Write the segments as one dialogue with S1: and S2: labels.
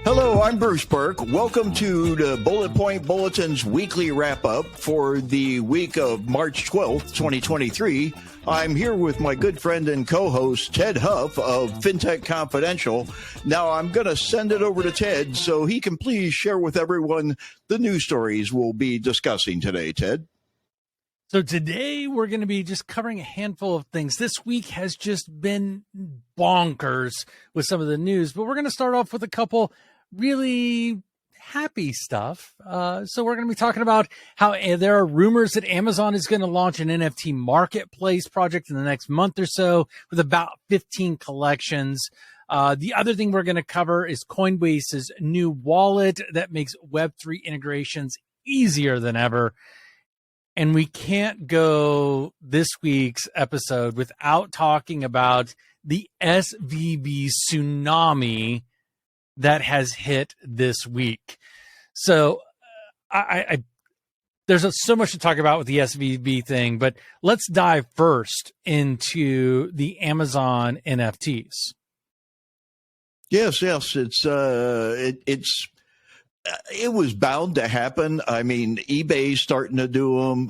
S1: Hello, I'm Bruce Burke. Welcome to the Bullet Point Bulletins weekly wrap-up for the week of March 12th, 2023. I'm here with my good friend and co-host, Ted Huff of Fintech Confidential. Now, I'm going to send it over to Ted so he can please share with everyone the news stories we'll be discussing today, Ted.
S2: So today we're going to be just covering a handful of things. This week has just been bonkers with some of the news, but we're going to start off with a couple really happy stuff. So we're going to be talking about how there are rumors that Amazon is going to launch an NFT marketplace project in the next month or so with about 15 collections. The other thing we're going to cover is Coinbase's new wallet that makes Web3 integrations easier than ever. And we can't go this week's episode without talking about the SVB tsunami that has hit this week. So there's so much to talk about with the SVB thing, but let's dive first into the Amazon NFTs.
S1: Yes, it was bound to happen. I mean, eBay's starting to do them.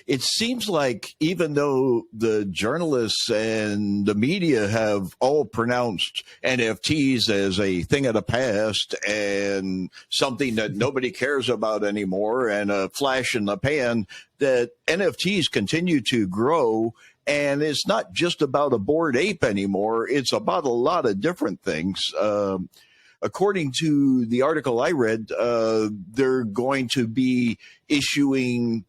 S1: It seems like even though the journalists and the media have all pronounced NFTs as a thing of the past and something that nobody cares about anymore and a flash in the pan, that NFTs continue to grow. And it's not just about a Bored Ape anymore. It's about a lot of different things. According to the article I read, they're going to be issuing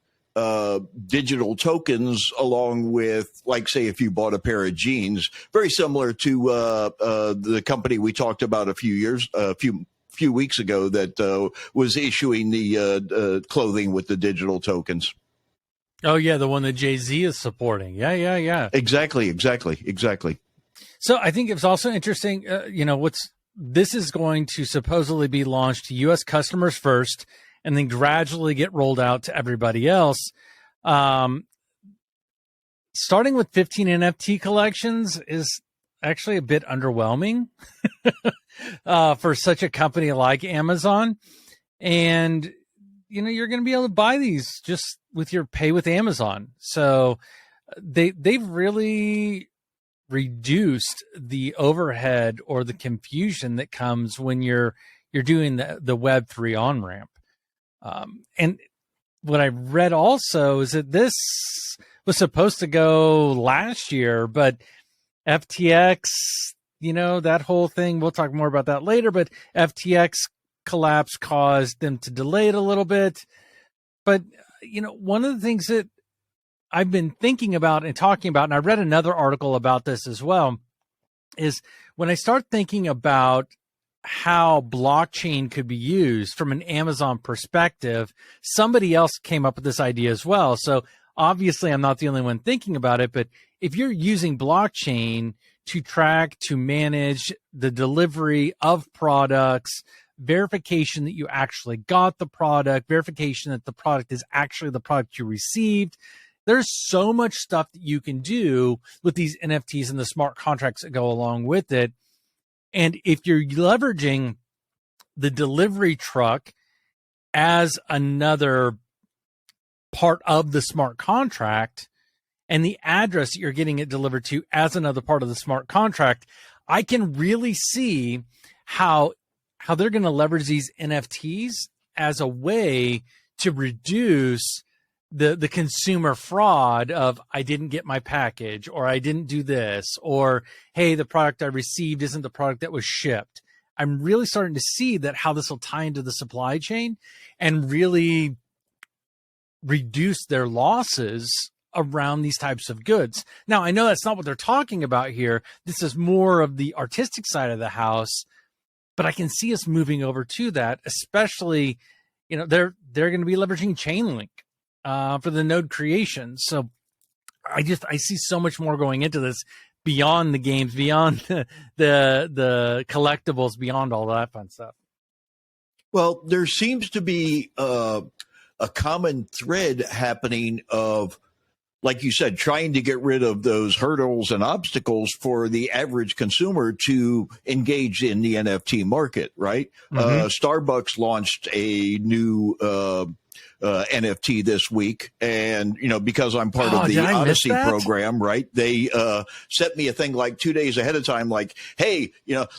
S1: digital tokens along with, like, say, if you bought a pair of jeans, very similar to the company we talked about a few weeks ago that was issuing the clothing with the digital tokens.
S2: Oh, yeah, the one that Jay-Z is supporting. Yeah.
S1: Exactly.
S2: So I think it's also interesting, this is going to supposedly be launched to U.S. customers first and then gradually get rolled out to everybody else. Starting with 15 NFT collections is actually a bit underwhelming for such a company like Amazon. And, you're going to be able to buy these just with your pay with Amazon. So they've really reduced the overhead or the confusion that comes when you're doing the Web3 on-ramp. And what I read also is that this was supposed to go last year, but FTX, that whole thing, we'll talk more about that later, but FTX collapse caused them to delay it a little bit. But, one of the things that I've been thinking about and talking about, and I read another article about this as well, is when I start thinking about how blockchain could be used from an Amazon perspective, somebody else came up with this idea as well. So obviously I'm not the only one thinking about it, but if you're using blockchain to track, to manage the delivery of products, verification that you actually got the product, verification that the product is actually the product you received, there's so much stuff that you can do with these NFTs and the smart contracts that go along with it. And if you're leveraging the delivery truck as another part of the smart contract and the address that you're getting it delivered to as another part of the smart contract, I can really see how they're going to leverage these NFTs as a way to reduce the consumer fraud of I didn't get my package, or I didn't do this, or hey, the product I received isn't the product that was shipped. I'm really starting to see that how this will tie into the supply chain and really reduce their losses around these types of goods. Now, I know that's not what they're talking about here. This is more of the artistic side of the house, but I can see us moving over to that, especially, they're going to be leveraging Chainlink for the node creation. So I see so much more going into this beyond the games, beyond the collectibles, beyond all that fun stuff.
S1: Well, there seems to be a common thread happening of like you said, trying to get rid of those hurdles and obstacles for the average consumer to engage in the NFT market, right? Starbucks launched a new NFT this week. And, because I'm part of the Odyssey program, right? They sent me a thing like 2 days ahead of time, like, hey,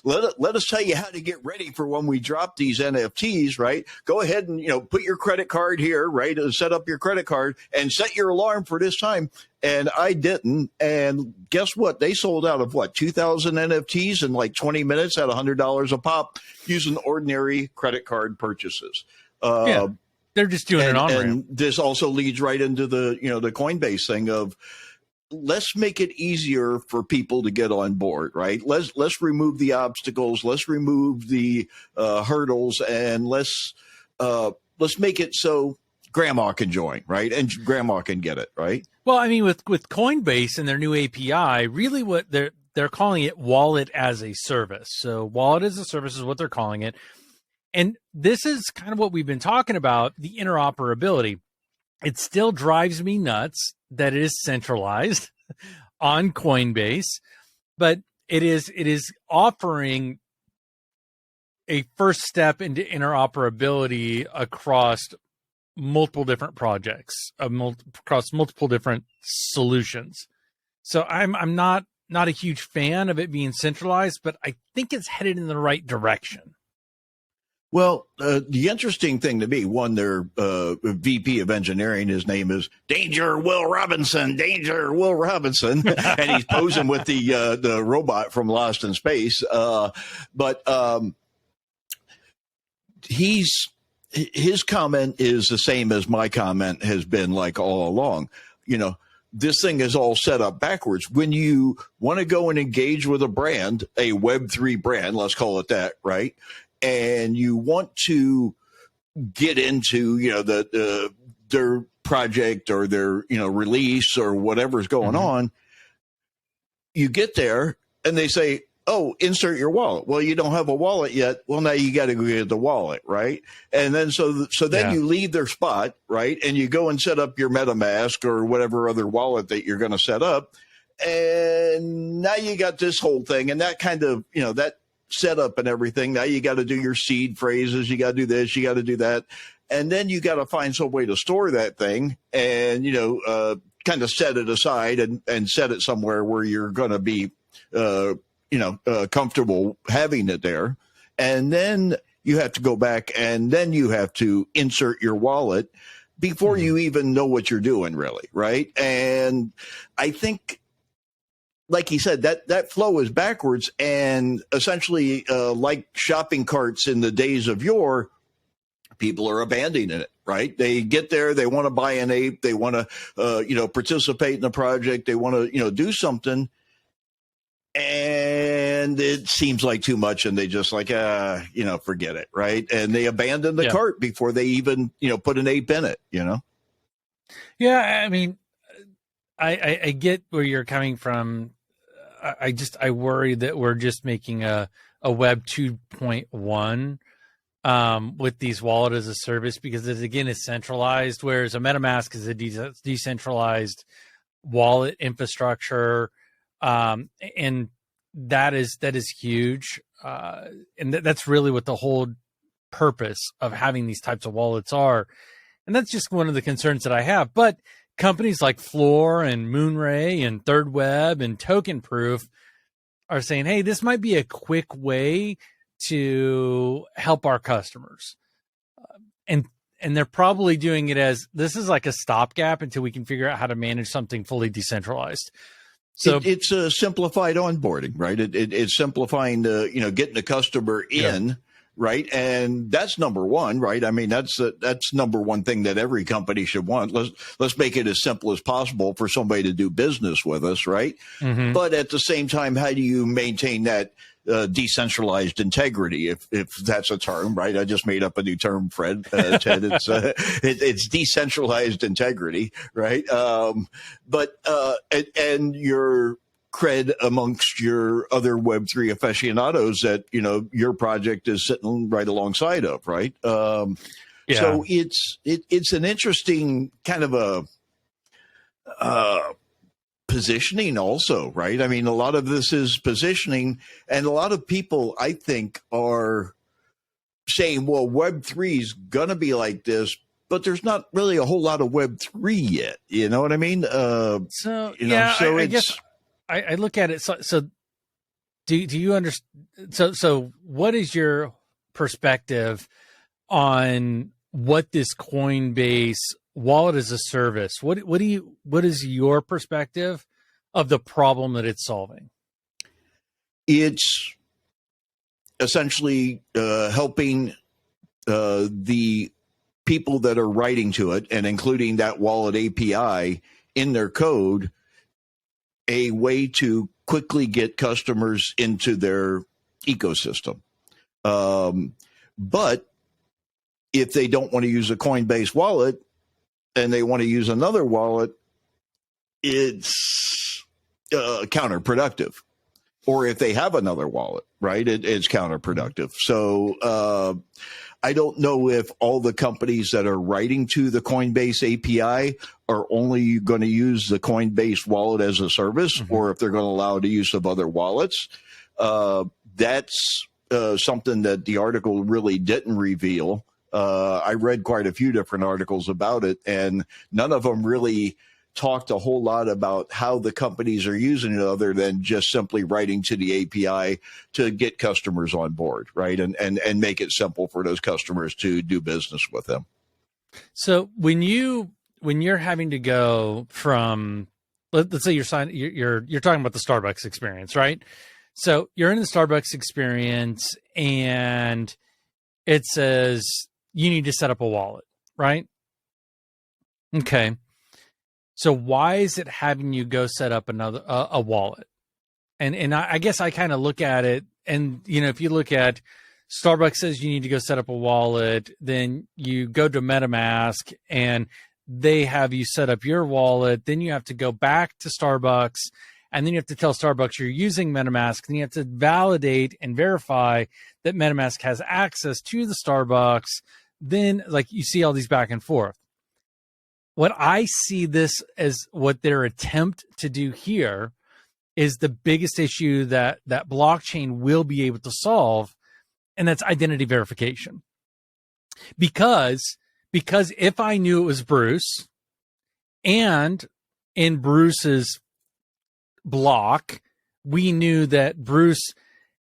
S1: let us tell you how to get ready for when we drop these NFTs, right? Go ahead and, put your credit card here, right? Set up your credit card and set your alarm for this time. And I didn't. And guess what? They sold out of 2,000 NFTs in like 20 minutes at $100 a pop using ordinary credit card purchases.
S2: They're just doing an on-ramp.
S1: And this also leads right into the, the Coinbase thing of let's make it easier for people to get on board, right? Let's remove the obstacles, let's remove the hurdles, and let's make it so grandma can join, right? And grandma can get it, right?
S2: Well, I mean, with Coinbase and their new API, really what they're calling it wallet as a service. So wallet as a service is what they're calling it. And this is kind of what we've been talking about, the interoperability. It still drives me nuts that it is centralized on Coinbase, but it is offering a first step into interoperability across multiple different projects, across multiple different solutions. So I'm not a huge fan of it being centralized, but I think it's headed in the right direction.
S1: Well, the interesting thing to me, one, their VP of engineering, his name is Danger Will Robinson, and he's posing with the robot from Lost in Space. But his comment is the same as my comment has been like all along. This thing is all set up backwards. When you want to go and engage with a brand, a Web3 brand, let's call it that, right? And you want to get into, their project or their, release or whatever's going on, you get there and they say, oh, insert your wallet. Well, you don't have a wallet yet. Well, now you got to go get the wallet, right? And then so then you leave their spot, right? And you go and set up your MetaMask or whatever other wallet that you're going to set up. And now you got this whole thing, and that kind of, that setup and everything. Now you got to do your seed phrases. You got to do this. You got to do that. And then you got to find some way to store that thing and, kind of set it aside and set it somewhere where you're going to be, comfortable having it there. And then you have to go back and then you have to insert your wallet before you even know what you're doing, really. Right. And I think, like he said, that flow is backwards, and essentially like shopping carts in the days of yore, people are abandoning it, right? They get there, they want to buy an ape, they want to, participate in the project, they want to, do something, and it seems like too much, and they just like, forget it, right? And they abandon the cart before they even, put an ape in it,
S2: Yeah, I mean, I get where you're coming from. I worry that we're just making a Web 2.1 with these wallet as a service, because it again is centralized, whereas a MetaMask is a decentralized wallet infrastructure, and that is huge, and that's really what the whole purpose of having these types of wallets are, and that's just one of the concerns that I have. But companies like Floor and Moonray and Third Web and Token Proof are saying, hey, this might be a quick way to help our customers. And they're probably doing it as this is like a stopgap until we can figure out how to manage something fully decentralized. So
S1: it's a simplified onboarding, right? It's simplifying getting the customer in. Right. And that's number one, right? I mean, that's number one thing that every company should want. Let's make it as simple as possible for somebody to do business with us. Right. But at the same time, how do you maintain that decentralized integrity, if that's a term, right? I just made up a new term, Fred, Ted. It's decentralized integrity, right? But your cred amongst your other Web3 aficionados that, your project is sitting right alongside of, right? So it's an interesting kind of positioning also, right? I mean, a lot of this is positioning, and a lot of people, I think, are saying, well, Web3 is going to be like this, but there's not really a whole lot of Web3 yet. You know what I mean?
S2: I guess I look at it. So do you understand? So what is your perspective on what this Coinbase wallet as a service? What is your perspective of the problem that it's solving?
S1: It's essentially helping the people that are writing to it, and including that wallet API in their code, a way to quickly get customers into their ecosystem. But if they don't want to use a Coinbase wallet and they want to use another wallet, it's counterproductive. Or if they have another wallet, right, it's counterproductive. So I don't know if all the companies that are writing to the Coinbase API are only going to use the Coinbase wallet as a service, or if they're going to allow the use of other wallets. That's something that the article really didn't reveal. I read quite a few different articles about it, and none of them really talked a whole lot about how the companies are using it, other than just simply writing to the API to get customers on board, right? And make it simple for those customers to do business with them.
S2: So when you're having to go from, let's say you're talking about the Starbucks experience, right? So you're in the Starbucks experience and it says you need to set up a wallet, right? Okay. So why is it having you go set up another a wallet? And I guess I kind of look at it, and if you look at Starbucks says you need to go set up a wallet, then you go to MetaMask and they have you set up your wallet. Then you have to go back to Starbucks, and then you have to tell Starbucks you're using MetaMask, and you have to validate and verify that MetaMask has access to the Starbucks. Then you see all these back and forth. What I see this as what their attempt to do here is the biggest issue that blockchain will be able to solve, and that's identity verification. Because if I knew it was Bruce, and in Bruce's block, we knew that Bruce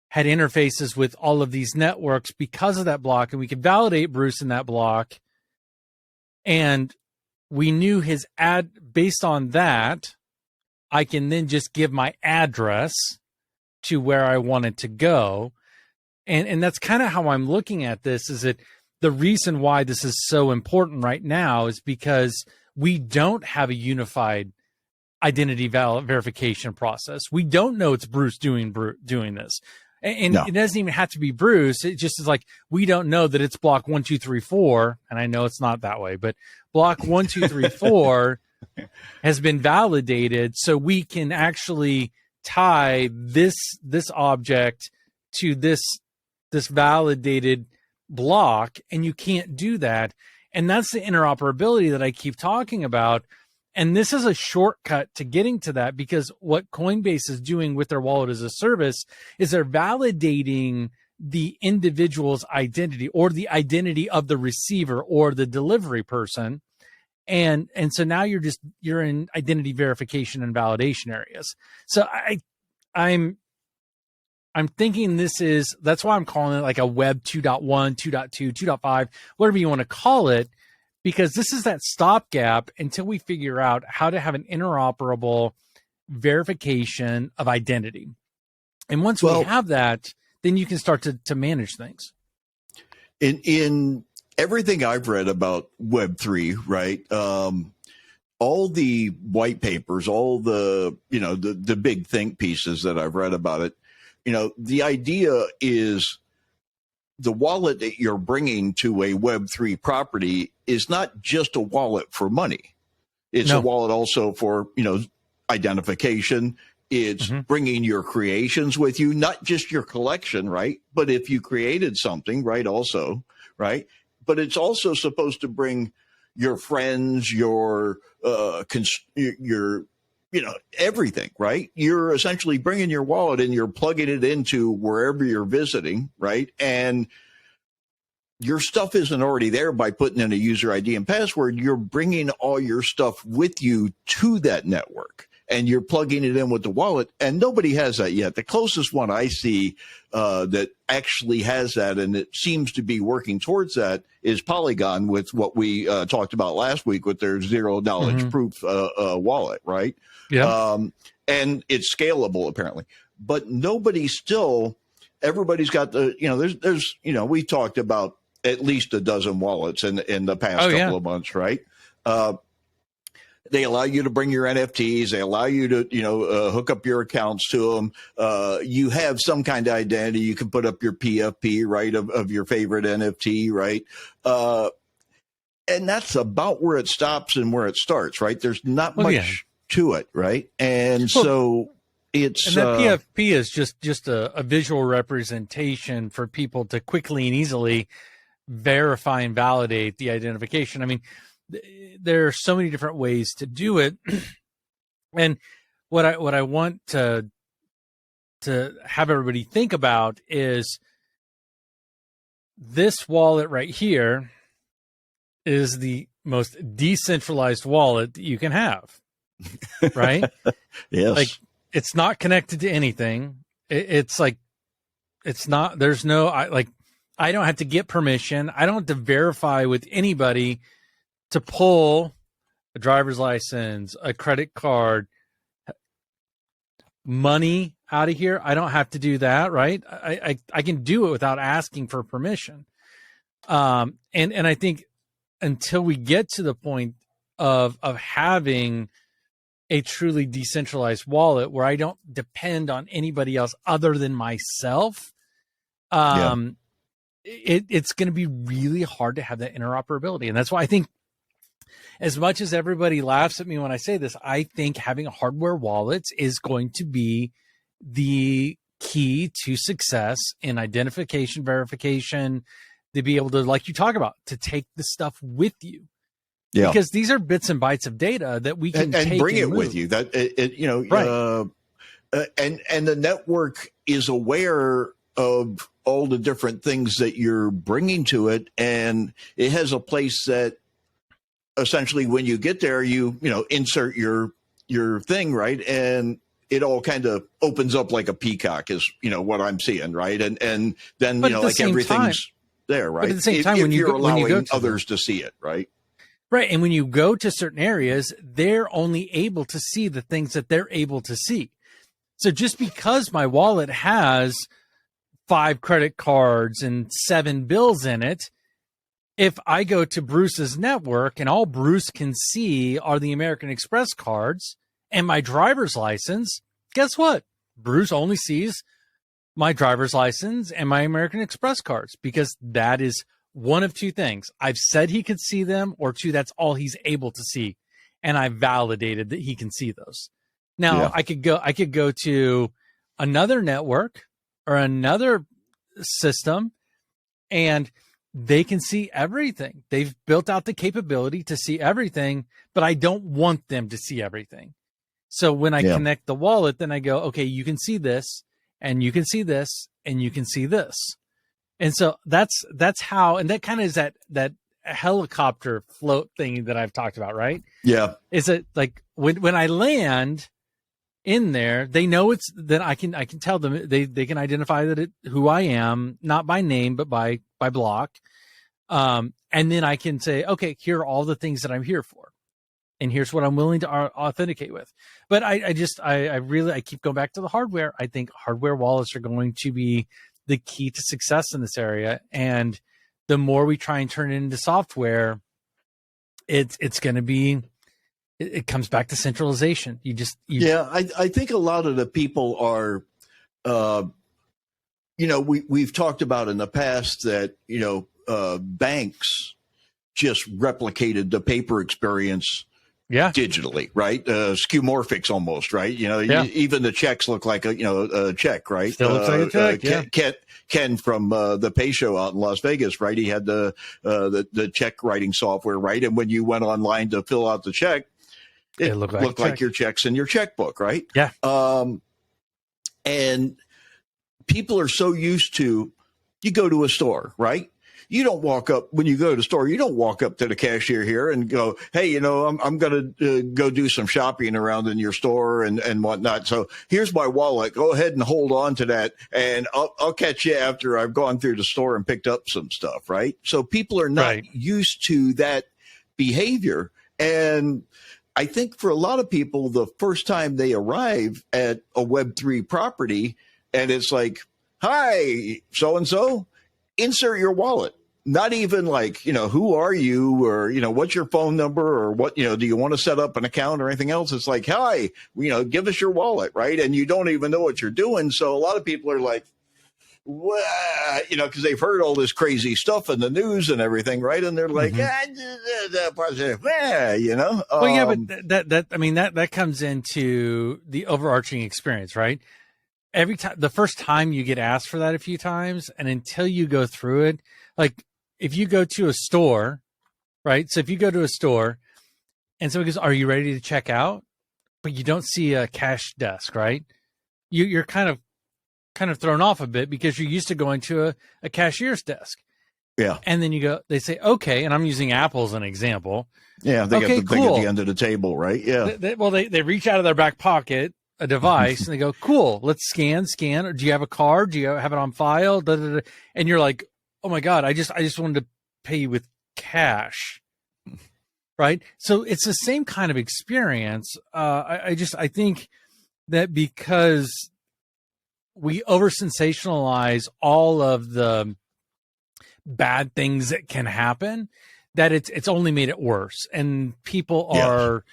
S2: had interfaces with all of these networks because of that block, and we could validate Bruce in that block, and we knew his ad based on that, I can then just give my address to where I wanted to go. And that's kind of how I'm looking at this, is that the reason why this is so important right now is because we don't have a unified identity verification process. We don't know it's Bruce doing this. And no. It doesn't even have to be Bruce. It just is we don't know that it's block 1, 2, 3, 4. And I know it's not that way, but block 1, 2, 3, 4 has been validated. So we can actually tie this object to this validated block, and you can't do that. And that's the interoperability that I keep talking about. And this is a shortcut to getting to that, because what Coinbase is doing with their wallet as a service is they're validating the individual's identity, or the identity of the receiver or the delivery person. And so now you're in identity verification and validation areas. So I'm thinking that's why I'm calling it a Web 2.1, 2.2, 2.5, whatever you want to call it, because this is that stopgap until we figure out how to have an interoperable verification of identity. And once we have that, then you can start to manage things.
S1: In everything I've read about Web3, right? All the white papers, all the big think pieces that I've read about it, the idea is the wallet that you're bringing to a Web3 property is not just a wallet for money. It's a wallet also for, identification. It's bringing your creations with you, not just your collection, right? But if you created something, right, also, right? But it's also supposed to bring your friends, your everything, right? You're essentially bringing your wallet and you're plugging it into wherever you're visiting, right? And your stuff isn't already there by putting in a user ID and password. You're bringing all your stuff with you to that network, and you're plugging it in with the wallet. And nobody has that yet. The closest one I see that actually has that, and it seems to be working towards that, is Polygon, with what we talked about last week with their zero knowledge proof wallet, right?
S2: Yeah.
S1: And it's scalable apparently, but everybody's got there's we talked about at least a dozen wallets in the past couple of months, right? They allow you to bring your NFTs. They allow you to, hook up your accounts to them. You have some kind of identity. You can put up your PFP, right, of your favorite NFT, right? And that's about where it stops and where it starts, right? There's not much to it, right? And so it's...
S2: And that PFP is just a visual representation for people to quickly and easily verify and validate the identification. I mean, there are so many different ways to do it. And what I want to have everybody think about is this wallet right here is the most decentralized wallet that you can have, right?
S1: Yes.
S2: Like, it's not connected to anything. It's like, it's not, there's no, I don't have to get permission. I don't have to verify with anybody to pull a driver's license, a credit card, money out of here. I don't have to do that, right? I can do it without asking for permission. And I think until we get to the point of having a truly decentralized wallet where I don't depend on anybody else other than myself, it's going to be really hard to have that interoperability. And that's why I think, as much as everybody laughs at me when I say this, I think having hardware wallets is going to be the key to success in identification, verification, to be able to, like you talk about, to take the stuff with you. Yeah. Because these are bits and bytes of data that we can take
S1: bring
S2: and
S1: it
S2: move
S1: with you. That
S2: right.
S1: And the network is aware of all the different things that you're bringing to it, and it has a place that essentially when you get there, you insert your thing, right, and it all kind of opens up like a peacock, is what I'm seeing, right, and then like everything's there, right.
S2: But at the same time, when you go to
S1: others to see it, right.
S2: Right. And when you go to certain areas, they're only able to see the things that they're able to see. So just because my wallet has 5 credit cards and 7 bills in it, if I go to Bruce's network and all Bruce can see are the American Express cards and my driver's license, guess what? Bruce only sees my driver's license and my American Express cards, because that is one of two things. I've said he could see them, or 2, that's all he's able to see. And I validated that he can see those. Now I could go to another network or another system and they can see everything. They've built out the capability to see everything, but I don't want them to see everything. So when I connect the wallet, then I go, okay, you can see this, and you can see this, and you can see this. And so that's how, and that kind of is that helicopter float thing that I've talked about, right? Yeah. Is it like when I land in there, they know it's that I can tell them, they can identify that who I am, not by name, but by block. And then I can say, okay, here are all the things that I'm here for, and here's what I'm willing to authenticate with. But I keep going back to the hardware. I think hardware wallets are going to be the key to success in this area. And the more we try and turn it into software, it's going to be, it comes back to centralization. I think a lot of the people are, we've talked about in the past that, banks just replicated the paper experience Yeah.
S1: digitally, right? Skeuomorphics almost, right?
S2: Yeah.
S1: Even the checks look like a check, right?
S2: Still looks like a check. Yeah.
S1: Ken from the Pay Show out in Las Vegas, right? He had the check writing software, right? And when you went online to fill out the check, it looked like your checks in your checkbook, right?
S2: Yeah.
S1: And people are so used to, you go to a store, right? You don't walk up when you go to the store. You don't walk up to the cashier here and go, "Hey, I'm going to go do some shopping around in your store and whatnot. So here's my wallet. Go ahead and hold on to that, and I'll catch you after I've gone through the store and picked up some stuff." Right? So people are not used to that behavior, and I think for a lot of people, the first time they arrive at a Web3 property, and it's like, "Hi, so and so." Insert your wallet. Not even like, who are you, or, what's your phone number, or what, do you want to set up an account or anything else? It's like, hi, give us your wallet, right? And you don't even know what you're doing. So a lot of people are like, well, because they've heard all this crazy stuff in the news and everything, right? And they're like,
S2: Well, yeah, but that comes into the overarching experience, right? Every time, the first time you get asked for that a few times, and until you go through it, like if you go to a store, right? So if you go to a store and somebody goes, "Are you ready to check out?" But you don't see a cash desk, right? You're kind of thrown off a bit because you're used to going to a cashier's desk.
S1: Yeah.
S2: And then they say, "Okay," and I'm using Apple as an example.
S1: Yeah, they got the thing at the end of the table, right? Yeah.
S2: They reach out of their back pocket a device and they go, "Cool, let's scan. Or do you have a card? Do you have it on file?" And you're like, "Oh my God, I just wanted to pay you with cash." Right? So it's the same kind of experience. I think that because we over sensationalize all of the bad things that can happen, that it's only made it worse, and people are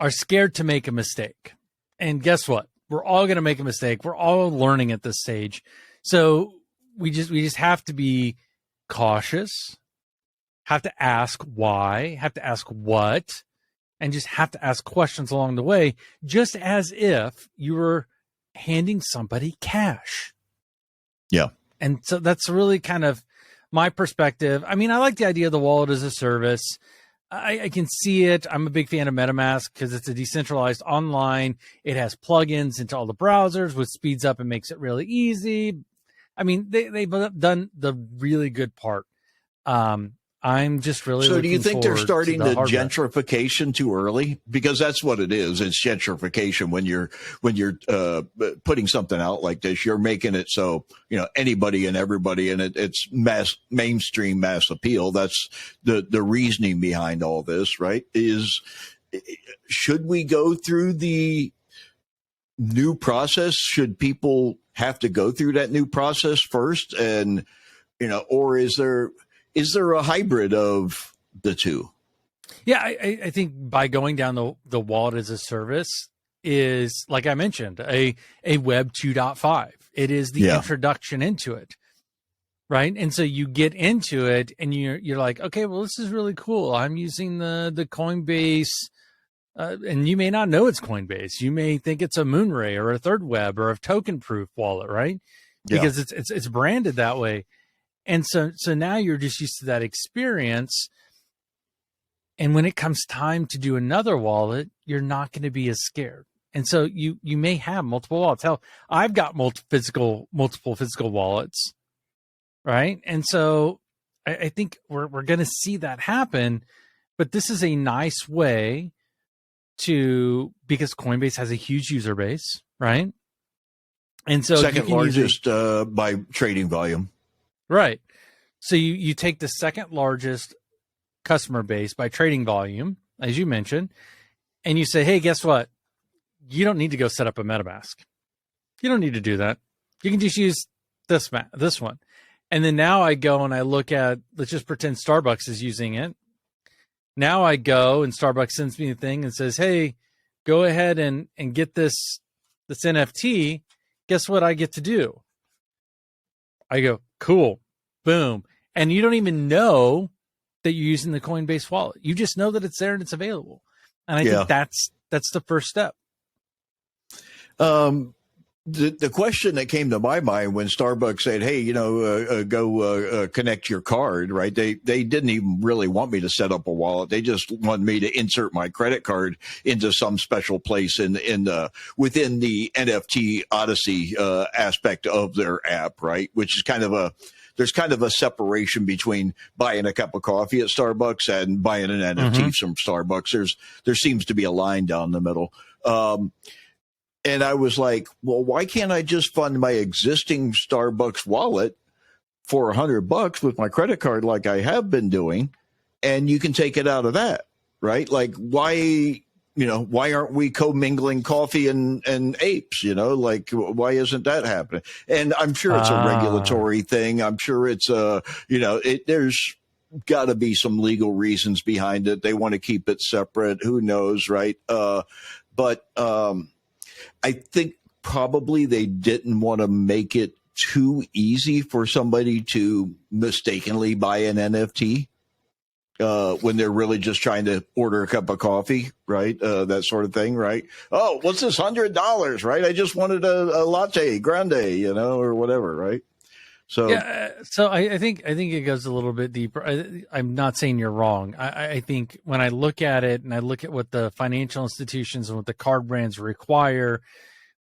S2: scared to make a mistake. And guess what? We're all going to make a mistake. We're all learning at this stage. So we just have to be cautious, have to ask why, have to ask what, and just have to ask questions along the way, just as if you were handing somebody cash.
S1: Yeah.
S2: And so that's really kind of my perspective. I mean, I like the idea of the wallet as a service. I can see it. I'm a big fan of MetaMask because it's a decentralized online. It has plugins into all the browsers, which speeds up and makes it really easy. I mean, they've done the really good part. I'm just really.
S1: So, do you think they're starting the
S2: gentrification
S1: too early? Because that's what it is. It's gentrification when you're putting something out like this. You're making it so anybody and everybody, and it's mainstream mass appeal. That's the reasoning behind all this, right? Should we go through the new process? Should people have to go through that new process first, and or is there a hybrid of the two?
S2: Yeah, I think by going down the wallet as a service is, like I mentioned, a Web 2.5. It is the introduction into it, right? And so you get into it and you're like, okay, well, this is really cool. I'm using the Coinbase, and you may not know it's Coinbase. You may think it's a Moonray or a Third Web or a token proof wallet, right? Because it's branded that way. And so now you're just used to that experience. And when it comes time to do another wallet, you're not going to be as scared. And so you may have multiple wallets. Hell, I've got multiple physical wallets, right? And so I think we're going to see that happen. But this is a nice way because Coinbase has a huge user base, right? And so
S1: second largest by trading volume.
S2: Right. So you take the second largest customer base by trading volume, as you mentioned, and you say, hey, guess what? You don't need to go set up a MetaMask. You don't need to do that. You can just use this one. And then now I go and I look at, let's just pretend Starbucks is using it. Now I go and Starbucks sends me a thing and says, hey, go ahead and get this NFT. Guess what I get to do? I go, cool. Boom. And you don't even know that you're using the Coinbase wallet. You just know that it's there and it's available. And I
S1: Yeah.
S2: think that's the first step.
S1: The question that came to my mind when Starbucks said, "Hey, go connect your card," right? They didn't even really want me to set up a wallet. They just wanted me to insert my credit card into some special place within the NFT Odyssey aspect of their app, right? Which is there's kind of a separation between buying a cup of coffee at Starbucks and buying an NFT from Starbucks. There seems to be a line down the middle. And I was like, well, why can't I just fund my existing Starbucks wallet for $100 with my credit card like I have been doing, and you can take it out of that, right? Like, why aren't we commingling coffee and apes? Like, why isn't that happening? And I'm sure it's a regulatory thing. I'm sure it's there's got to be some legal reasons behind it. They want to keep it separate. Who knows, right? But I think probably they didn't want to make it too easy for somebody to mistakenly buy an NFT when they're really just trying to order a cup of coffee, right? That sort of thing, right? Oh, what's this $100, right? I just wanted a latte grande, or whatever, right? So
S2: yeah, so I think it goes a little bit deeper. I'm not saying you're wrong. I think when I look at it and I look at what the financial institutions and what the card brands require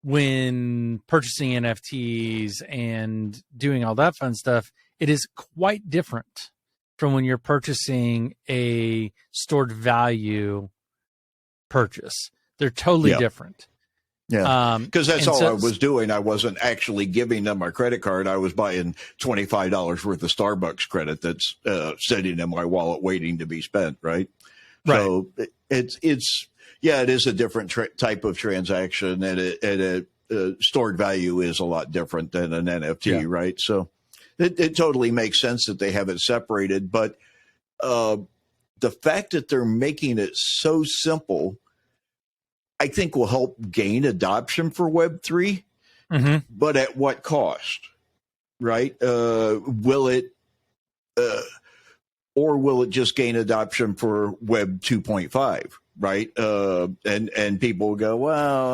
S2: when purchasing NFTs and doing all that fun stuff, it is quite different from when you're purchasing a stored value purchase. They're totally different.
S1: Yeah, because that's all I was doing. I wasn't actually giving them my credit card. I was buying $25 worth of Starbucks credit that's sitting in my wallet waiting to be spent, right? So it is a different type of transaction, and stored value is a lot different than an NFT, right? So it totally makes sense that they have it separated. But the fact that they're making it so simple, I think, will help gain adoption for Web3, but at what cost, right? Will it just gain adoption for Web 2.5, right? And people will go, well,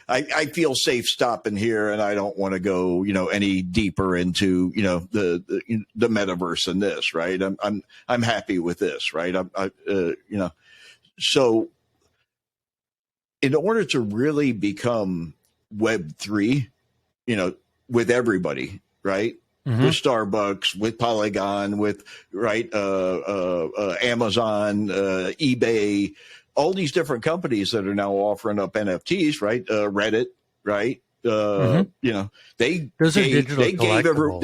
S1: I feel safe stopping here, and I don't want to go, any deeper into, the metaverse and this, right? I'm happy with this, right? So in order to really become Web3, with everybody, right? With Starbucks, with Polygon, with Amazon, eBay, all these different companies that are now offering up NFTs, right? Reddit, right? They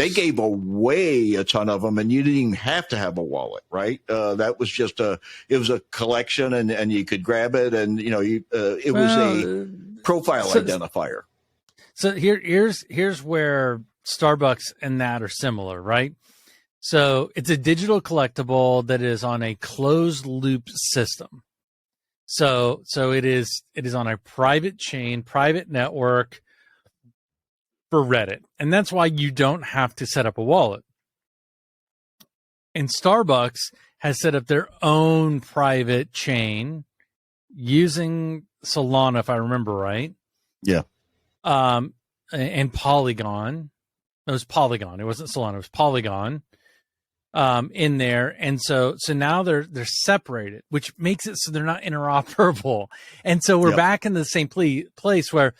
S1: gave away a ton of them, and you didn't even have to have a wallet, right? That was just it was a collection, and you could grab it, and it was a profile identifier.
S2: So here's where Starbucks and that are similar, right? So it's a digital collectible that is on a closed loop system. So it is on a private chain, private network for Reddit. And that's why you don't have to set up a wallet. And Starbucks has set up their own private chain using Solana, if I remember right.
S1: Yeah.
S2: And Polygon. It was Polygon. It wasn't Solana. It was Polygon in there. And so now they're separated, which makes it so they're not interoperable. And so we're back in the same place where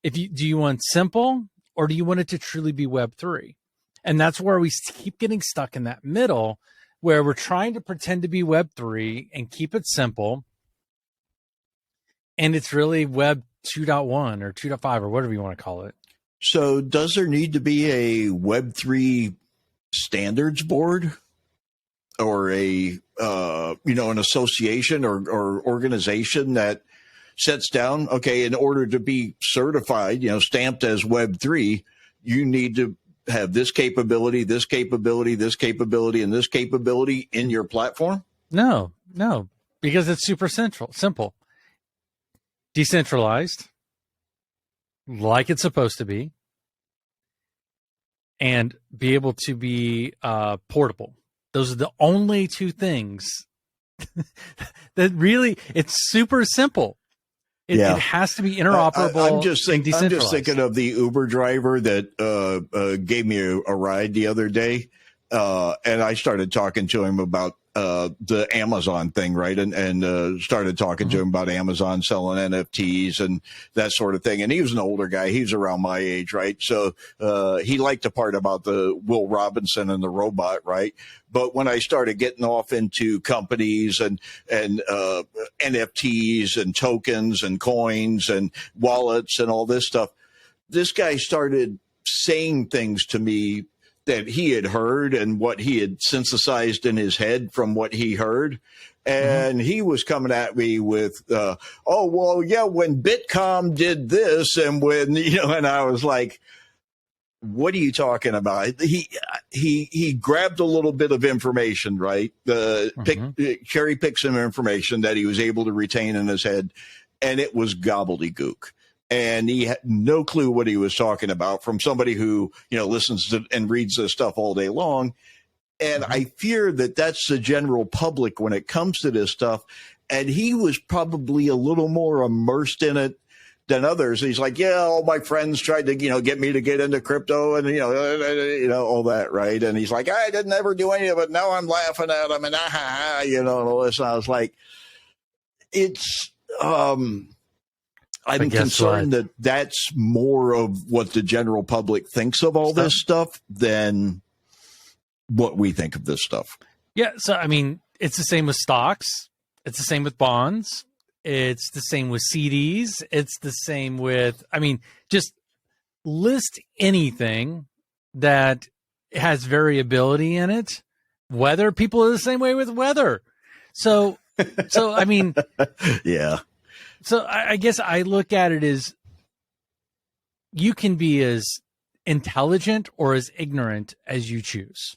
S2: do you want simple, or do you want it to truly be Web3? And that's where we keep getting stuck in that middle, where we're trying to pretend to be Web3 and keep it simple. And it's really Web 2.1 or 2.5 or whatever you want to call it.
S1: So does there need to be a Web3 standards board, or an association or organization that sets down, okay, in order to be certified, stamped as Web3, you need to have this capability, this capability, this capability, and this capability in your platform?
S2: No, because it's super simple. Decentralized, like it's supposed to be, and be able to be portable. Those are the only two things that really, it's super simple. It has to be interoperable.
S1: I'm just thinking of the Uber driver that gave me a ride the other day, and I started talking to him about the Amazon thing, right? And started talking to him about Amazon selling NFTs and that sort of thing. And he was an older guy. He was around my age, right? So he liked the part about the Will Robinson and the robot, right? But when I started getting off into companies and NFTs and tokens and coins and wallets and all this stuff, this guy started saying things to me that he had heard and what he had synthesized in his head from what he heard. And he was coming at me with, oh, well, yeah, when Bitcom did this and when, and I was like, what are you talking about? He grabbed a little bit of information, right? Cherry picked some information that he was able to retain in his head, and it was gobbledygook. And he had no clue what he was talking about from somebody who, listens to and reads this stuff all day long. And I fear that that's the general public when it comes to this stuff. And he was probably a little more immersed in it than others. He's like, yeah, all my friends tried to, get me to get into crypto and, all that, right? And he's like, I didn't ever do any of it. Now I'm laughing at him and, and all this. And I was like, I'm concerned that that's more of what the general public thinks of all this stuff than what we think of this stuff.
S2: Yeah. So, I mean, it's the same with stocks. It's the same with bonds. It's the same with CDs. It's the same with, just list anything that has variability in it. Weather, people are the same way with weather. So
S1: yeah.
S2: So I guess I look at it as you can be as intelligent or as ignorant as you choose.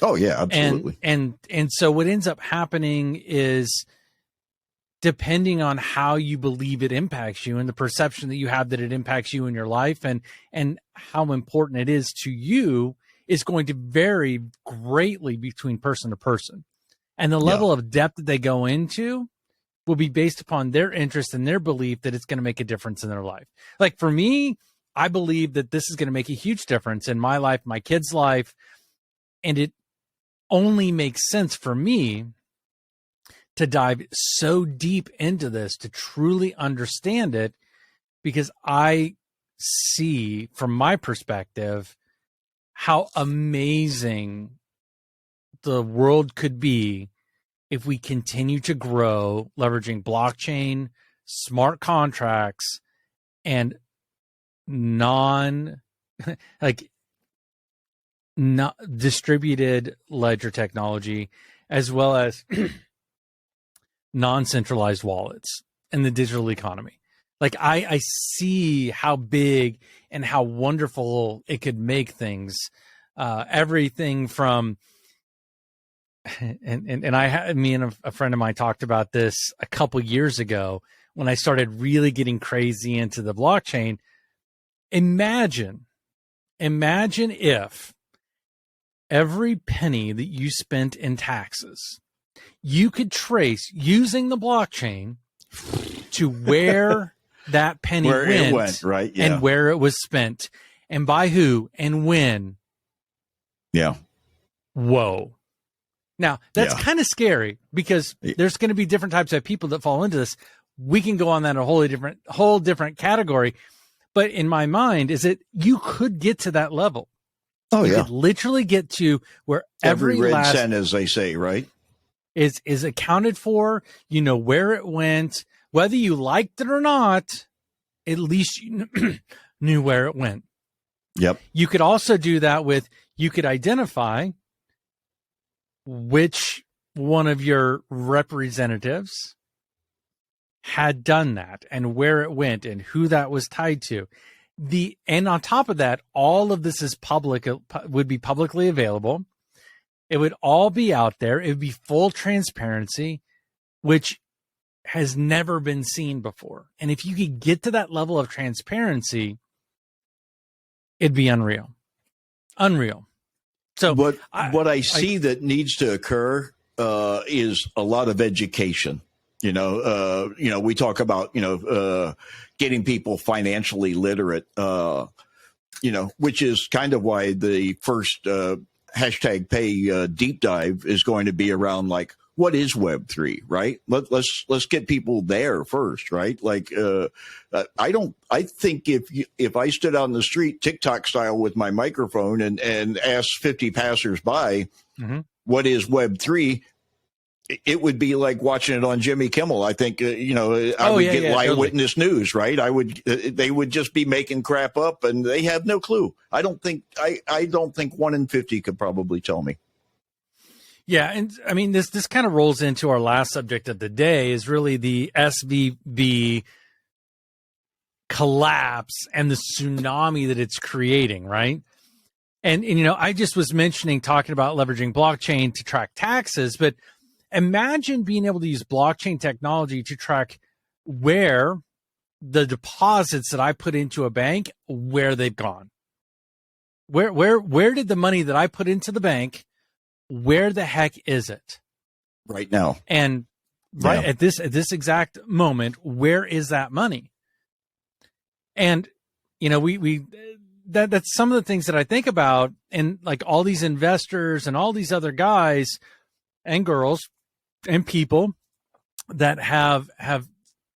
S1: Oh yeah, absolutely.
S2: And so what ends up happening is, depending on how you believe it impacts you and the perception that you have that it impacts you in your life and how important it is to you, is going to vary greatly between person to person. And the level of depth that they go into will be based upon their interest and their belief that it's going to make a difference in their life. Like for me, I believe that this is going to make a huge difference in my life, my kids' life. And it only makes sense for me to dive so deep into this to truly understand it, because I see from my perspective how amazing the world could be if we continue to grow, leveraging blockchain, smart contracts, and distributed ledger technology, as well as non-centralized wallets in the digital economy. Like I see how big and how wonderful it could make things. Everything from me and a friend of mine talked about this a couple years ago when I started really getting crazy into the blockchain. Imagine if every penny that you spent in taxes, you could trace using the blockchain to where that penny went,
S1: right? Yeah.
S2: And where it was spent and by who and when.
S1: Yeah.
S2: Whoa. Now, that's kind of scary, because there's going to be different types of people that fall into this. We can go on that a whole different category. But in my mind, is that you could get to that level.
S1: Oh,
S2: you could literally get to where every
S1: red
S2: last
S1: cent, as they say, right?
S2: Is accounted for. You know where it went. Whether you liked it or not, at least you knew where it went.
S1: Yep.
S2: You could also do that with, you could identify which one of your representatives had done that and where it went and who that was tied to. And on top of that, all of this is would be publicly available. It would all be out there. It would be full transparency, which has never been seen before. And if you could get to that level of transparency, it'd be unreal. Unreal. So
S1: what I see that needs to occur is a lot of education. We talk about getting people financially literate. Which is kind of why the first hashtag pay deep dive is going to be around like, what is Web3, right? Let's get people there first, right? Like, I think if I stood on the street TikTok style with my microphone and asked 50 passersby, what is Web3? It would be like watching it on Jimmy Kimmel. I think, I would get live witness news, right? They would just be making crap up and they have no clue. I don't think 1 in 50 could probably tell me.
S2: Yeah. And I mean, this kind of rolls into our last subject of the day is really the SVB collapse and the tsunami that it's creating, right? And I just was talking about leveraging blockchain to track taxes, but imagine being able to use blockchain technology to track where the deposits that I put into a bank, where they've gone. Where did the money that I put into the bank, where the heck is it?
S1: Right now.
S2: And at this exact moment, where is that money? And that's some of the things that I think about, and like all these investors and all these other guys and girls and people that have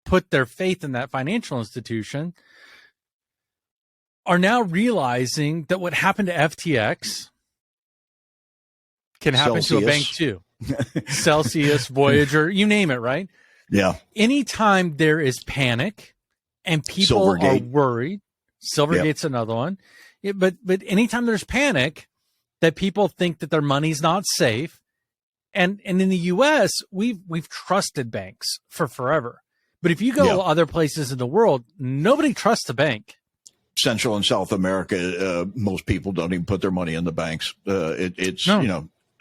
S2: put their faith in that financial institution are now realizing that what happened to FTX can happen to a bank too. Celsius, Voyager, you name it, right?
S1: Yeah.
S2: Anytime there is panic and people are worried, Silvergate's another one. But anytime there's panic that people think that their money's not safe, and in the U.S., we've trusted banks for forever. But if you go to other places in the world, nobody trusts a bank.
S1: Central and South America, most people don't even put their money in the banks. It's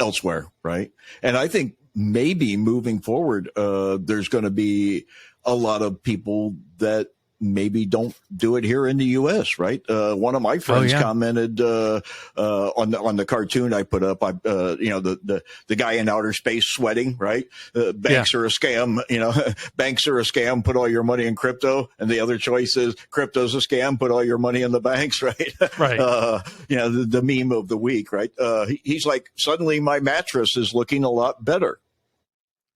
S1: elsewhere, right? And I think maybe moving forward, there's going to be a lot of people that maybe don't do it here in the U.S., right? One of my friends commented on the cartoon I put up. The guy in outer space sweating, right? Banks are a scam. Banks are a scam. Put all your money in crypto, and the other choice is crypto's a scam. Put all your money in the banks, right?
S2: Right.
S1: The meme of the week, right? He's like, suddenly my mattress is looking a lot better,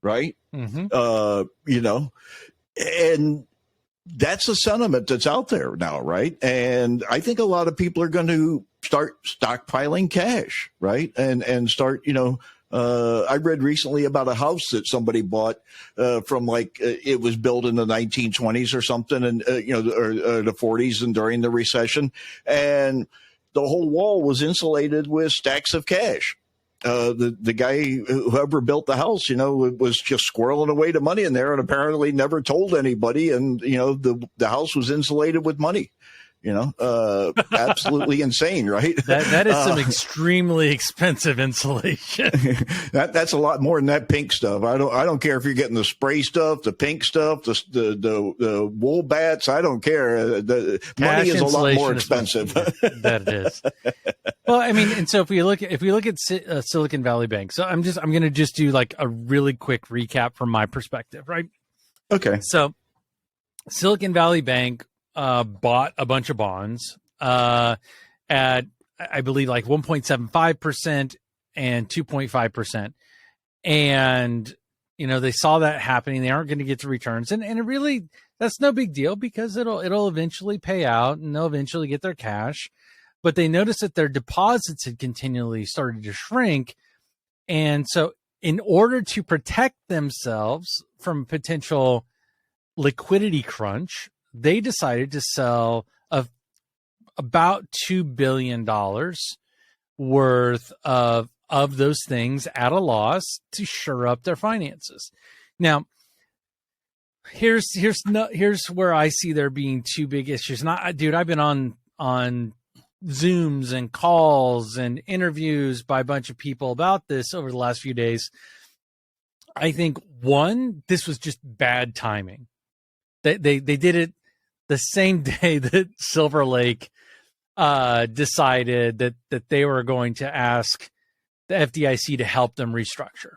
S1: right? Mm-hmm. And that's a sentiment that's out there now, right? And I think a lot of people are going to start stockpiling cash, right? And start, I read recently about a house that somebody bought from it was built in the 1920s or something, and or the 40s and during the recession, and the whole wall was insulated with stacks of cash. The guy, whoever built the house, was just squirreling away the money in there and apparently never told anybody. And, the house was insulated with money, absolutely insane, right?
S2: That is some extremely expensive insulation.
S1: That's a lot more than that pink stuff. I don't care if you're getting the spray stuff, the pink stuff, the wool bats. I don't care. The money is a lot more expensive.
S2: That it is. Well, I mean, and so if we look at Silicon Valley Bank, so I'm going to just do like a really quick recap from my perspective, right?
S1: Okay.
S2: So Silicon Valley Bank bought a bunch of bonds at, I believe, like 1.75% and 2.5%. And, they saw that happening. They aren't going to get the returns. And it really, that's no big deal because it'll eventually pay out and they'll eventually get their cash. But they noticed that their deposits had continually started to shrink. And so in order to protect themselves from potential liquidity crunch, they decided to sell about $2 billion worth of those things at a loss to shore up their finances. Now, here's where I see there being two big issues. I've been on Zooms and calls and interviews by a bunch of people about this over the last few days. I think one, this was just bad timing. They did it the same day that Silver Lake decided that they were going to ask the FDIC to help them restructure.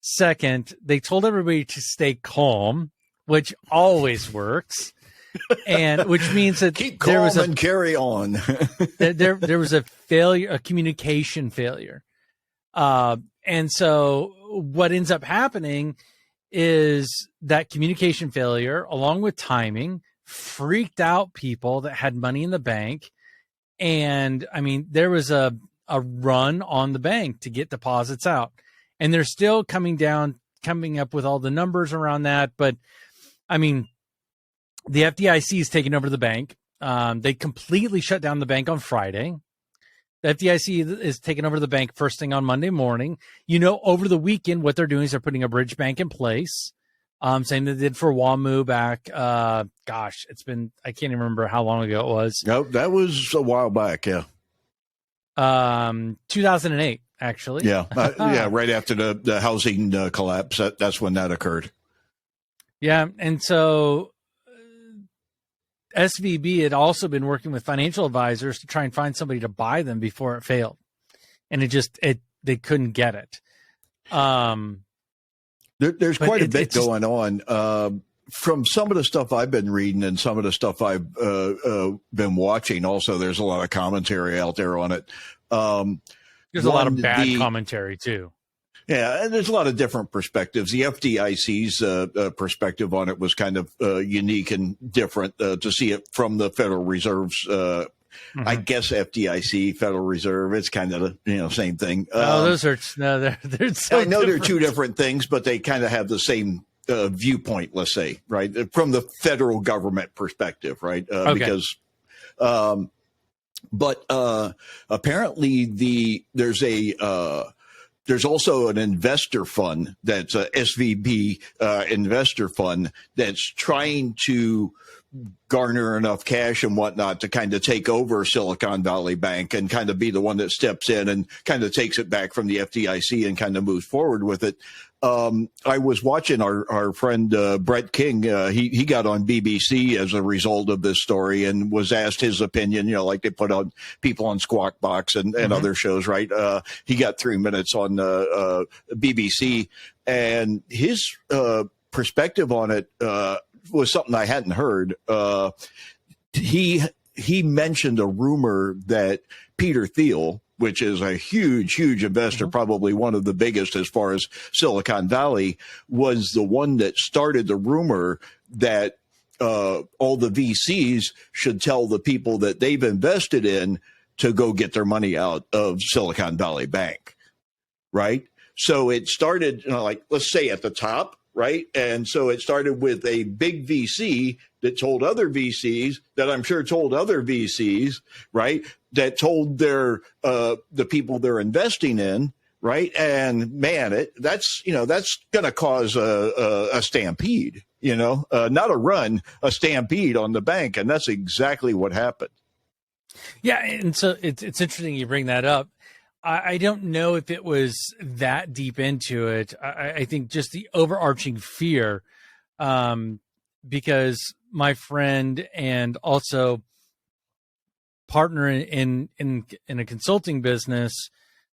S2: Second, they told everybody to stay calm, which always works, and which means that
S1: keep calm and carry on.
S2: there was a failure, a communication failure, and so what ends up happening is that communication failure, along with timing, freaked out people that had money in the bank. And I mean, there was a run on the bank to get deposits out, and they're still coming up with all the numbers around that. But I mean, the FDIC is taking over the bank. They completely shut down the bank on Friday. The FDIC is taking over the bank first thing on Monday morning. Over the weekend, what they're doing is they're putting a bridge bank in place. Same they did for WAMU back. It's been, I can't even remember how long ago it was.
S1: No, that was a while back. Yeah.
S2: 2008, actually.
S1: Yeah. Yeah. Right after the housing collapse. That's when that occurred.
S2: Yeah. And so SVB had also been working with financial advisors to try and find somebody to buy them before it failed. And they couldn't get it.
S1: There's quite a bit going on. From some of the stuff I've been reading and some of the stuff I've been watching, also, there's a lot of commentary out there on it.
S2: There's a lot of bad commentary, too.
S1: Yeah, and there's a lot of different perspectives. The FDIC's perspective on it was kind of unique and different to see it from the Federal Reserve's I guess FDIC, Federal Reserve, it's kind of the same thing.
S2: They're so
S1: I know they're two different things, but they kind of have the same viewpoint, let's say, right? From the federal government perspective, right?
S2: Okay.
S1: Because, but apparently there's also an investor fund that's a SVB investor fund that's trying to garner enough cash and whatnot to kind of take over Silicon Valley Bank and kind of be the one that steps in and kind of takes it back from the FDIC and kind of moves forward with it. I was watching our friend Brett King. He got on BBC as a result of this story and was asked his opinion, like they put on people on Squawk Box and other shows, right? He got 3 minutes on BBC, and his perspective on it was something I hadn't heard. He mentioned a rumor that Peter Thiel, which is a huge investor, probably one of the biggest as far as Silicon Valley, was the one that started the rumor that all the VCs should tell the people that they've invested in to go get their money out of Silicon Valley Bank, right? So it started, let's say at the top, right? And so it started with a big VC that told other VCs that I'm sure told other VCs, right? That told their the people they're investing in, right? And man, that's going to cause a stampede, not a run, a stampede on the bank, and that's exactly what happened.
S2: Yeah, and so it's interesting you bring that up. I don't know if it was that deep into it. I think just the overarching fear, because my friend and also partner in a consulting business,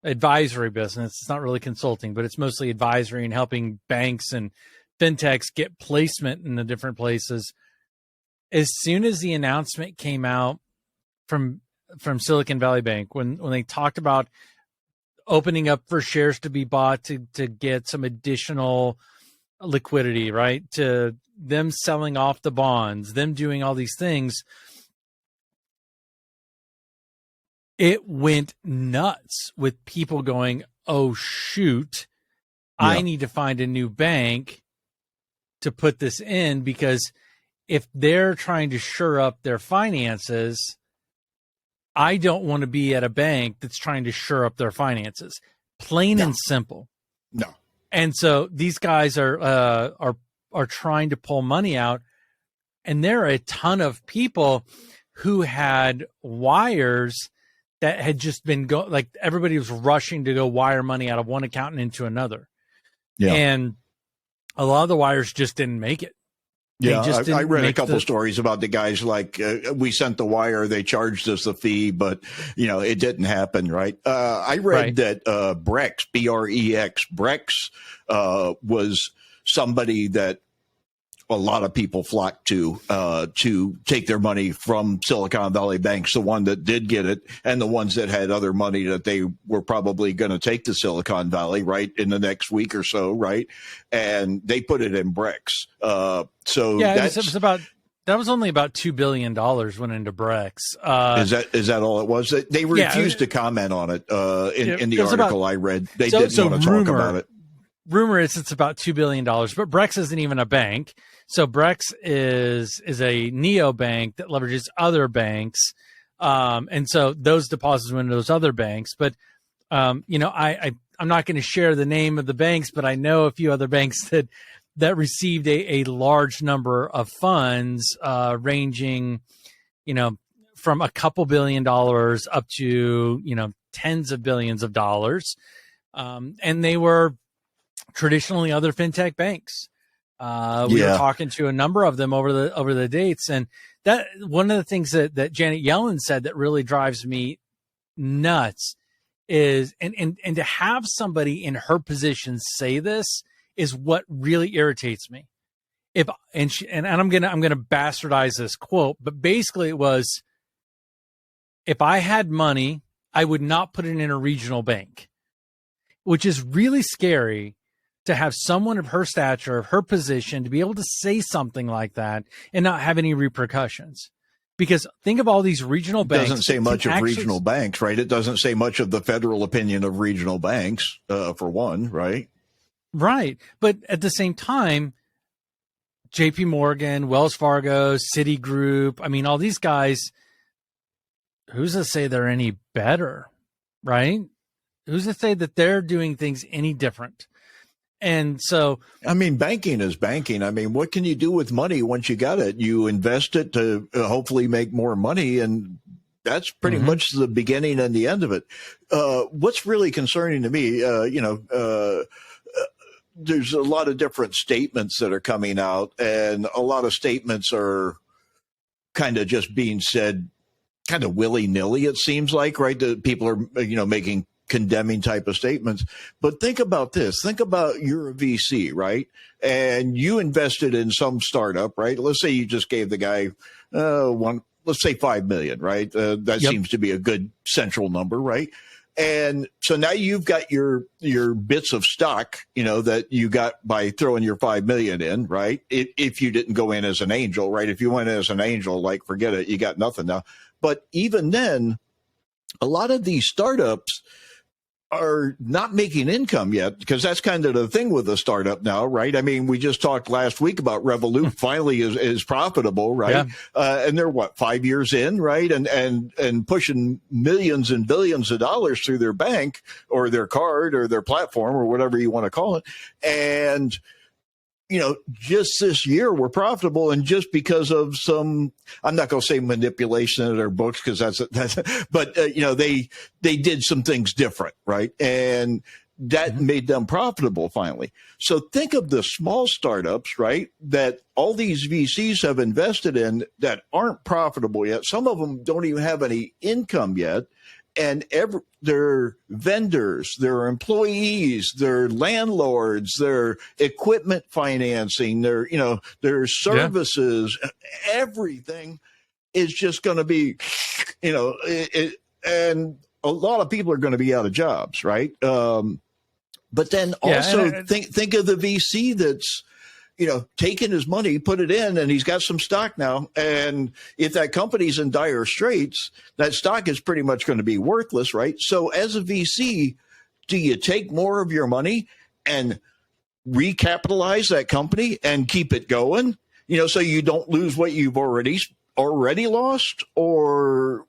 S2: advisory business. It's not really consulting, but it's mostly advisory and helping banks and fintechs get placement in the different places. As soon as the announcement came out from Silicon Valley Bank, when they talked about opening up for shares to be bought to get some additional liquidity, right? To them selling off the bonds, them doing all these things, it went nuts with people going, oh, shoot, I need to find a new bank to put this in, because if they're trying to shore up their finances, I don't want to be at a bank that's trying to shore up their finances. Plain and simple.
S1: No.
S2: And so these guys are trying to pull money out, and there are a ton of people who had wires that had just been everybody was rushing to go wire money out of one account and into another. Yeah. And a lot of the wires just didn't make it.
S1: Yeah, I read a couple stories about the guys like we sent the wire, they charged us the fee, but it didn't happen, right? I read that Brex, Brex, was somebody that a lot of people flocked to take their money from Silicon Valley banks, the one that did get it, and the ones that had other money that they were probably going to take to Silicon Valley, right, in the next week or so, right? And they put it in Brex. So
S2: yeah,
S1: that's,
S2: that was only about $2 billion went into Brex.
S1: Is that all it was? They refused to comment on it in the article I read. They didn't want to talk about it.
S2: Rumor is it's about $2 billion, but Brex isn't even a bank. So Brex is a neobank that leverages other banks. And so those deposits went into those other banks. But, I'm not going to share the name of the banks, but I know a few other banks that received a large number of funds ranging, from a couple $1 billion up to, tens of billions of dollars. And they were traditionally other fintech banks. We were talking to a number of them over the dates, and that one of the things that Janet Yellen said that really drives me nuts is, and to have somebody in her position say this is what really irritates me. And I'm gonna bastardize this quote, but basically it was, if I had money, I would not put it in a regional bank, which is really scary. To have someone of her stature, of her position, to be able to say something like that and not have any repercussions. Because think of all these regional banks.
S1: It doesn't say much of regional banks, right? It doesn't say much of the federal opinion of regional banks, for one, right?
S2: Right. But at the same time, JP Morgan, Wells Fargo, Citigroup, I mean, all these guys, who's to say they're any better, right? Who's to say that they're doing things any different? And so,
S1: I mean, banking is banking. I mean, what can you do with money once you got it? You invest it to hopefully make more money, and that's pretty much the beginning and the end of it. What's really concerning to me, there's a lot of different statements that are coming out, and a lot of statements are kind of just being said kind of willy-nilly, it seems like, right? That people are, making condemning type of statements. But think about this. Think about you're a VC, right? And you invested in some startup, right? Let's say you just gave the guy let's say 5 million, right? That seems to be a good central number, right? And so now you've got your bits of stock, that you got by throwing your 5 million in, right? If you didn't go in as an angel, right? If you went in as an angel, like, forget it, you got nothing now. But even then, a lot of these startups are not making income yet, because that's kind of the thing with a startup now, right? I mean, we just talked last week about Revolut finally is profitable, right? Yeah. And they're 5 years in, right? And pushing millions and billions of dollars through their bank or their card or their platform or whatever you want to call it. And just this year we're profitable, and just because of some, I'm not going to say manipulation of their books, because but they did some things different, right? And that made them profitable finally. So think of the small startups, right, that all these VCs have invested in that aren't profitable yet. Some of them don't even have any income yet. And their vendors, their employees, their landlords, their equipment financing, their services, everything is just going to be, and a lot of people are going to be out of jobs, right? But then also think of the VC that's, taking his money, put it in, and he's got some stock now. And if that company's in dire straits, that stock is pretty much going to be worthless, right? So as a VC, do you take more of your money and recapitalize that company and keep it going, so you don't lose what you've already lost? Or,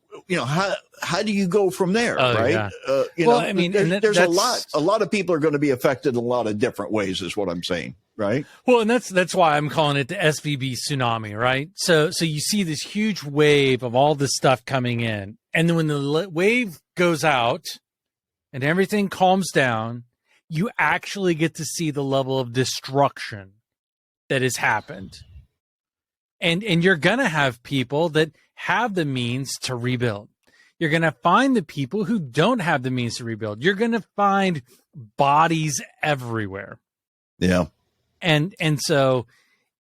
S1: how do you go from there, right?
S2: Yeah. I mean,
S1: there's a lot of people are going to be affected in a lot of different ways, is what I'm saying. Right.
S2: Well, and that's why I'm calling it the SVB tsunami, right? So you see this huge wave of all this stuff coming in, and then when the wave goes out and everything calms down, you actually get to see the level of destruction that has happened. And you're going to have people that have the means to rebuild. You're going to find the people who don't have the means to rebuild. You're going to find bodies everywhere.
S1: Yeah.
S2: And so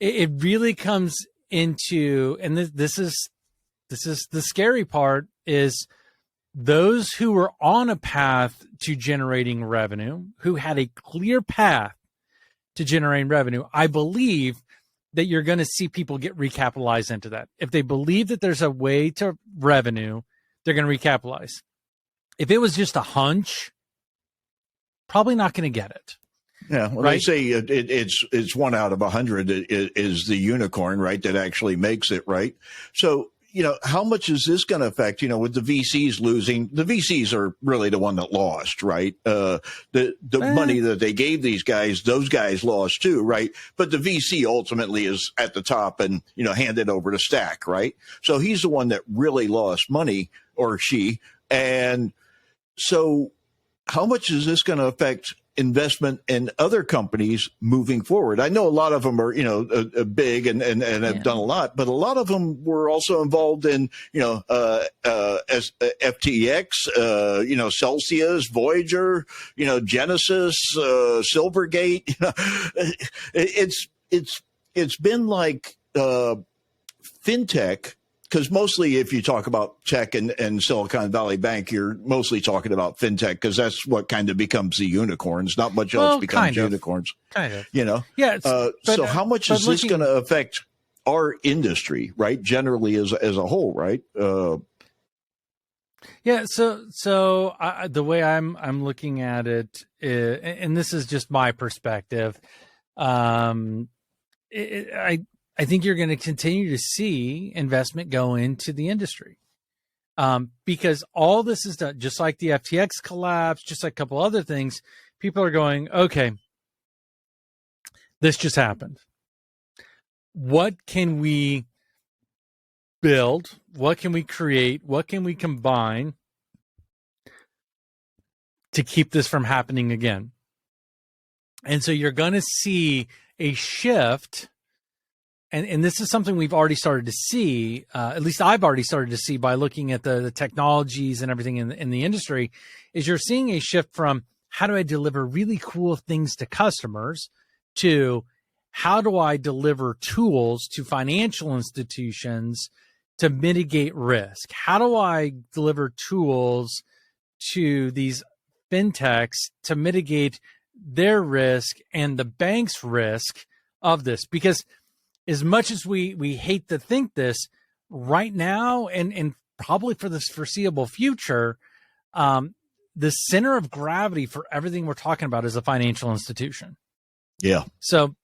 S2: it really comes into, and this is the scary part, is those who were on a path to generating revenue, who had a clear path to generating revenue. I believe that you're going to see people get recapitalized into that. If they believe that there's a way to revenue, they're going to recapitalize. If it was just a hunch, probably not going to get it.
S1: Yeah, well, right? They say it's 1 out of 100 is the unicorn, right, that actually makes it, right? So, how much is this going to affect, with the VCs losing? The VCs are really the one that lost, right? The money that they gave these guys, those guys lost too, right? But the VC ultimately is at the top and, handed over to Stack, right? So he's the one that really lost money, or she. And so how much is this going to affect investment in other companies moving forward? I know a lot of them are, big and have done a lot, but a lot of them were also involved in, FTX, Celsius, Voyager, Genesis, Silvergate. It's been like fintech. Because mostly if you talk about tech and Silicon Valley Bank, you're mostly talking about fintech, because that's what kind of becomes the unicorns. Not much else becomes unicorns.
S2: Kind of.
S1: Yeah. So how much is this going to affect our industry, right? Generally as a whole, right?
S2: Yeah. So the way I'm looking at it, and this is just my perspective, I think you're going to continue to see investment go into the industry, because all this is done, just like the FTX collapse, just like a couple other things. People are going, okay, this just happened. What can we build? What can we create? What can we combine to keep this from happening again? And so you're going to see a shift. And this is something we've already started to see, at least I've already started to see by looking at the technologies and everything in the industry, is you're seeing a shift from how do I deliver really cool things to customers to how do I deliver tools to financial institutions to mitigate risk? How do I deliver tools to these fintechs to mitigate their risk and the bank's risk of this? Because as much as we hate to think this, right now and probably for this foreseeable future, the center of gravity for everything we're talking about is a financial institution.
S1: Yeah.
S2: So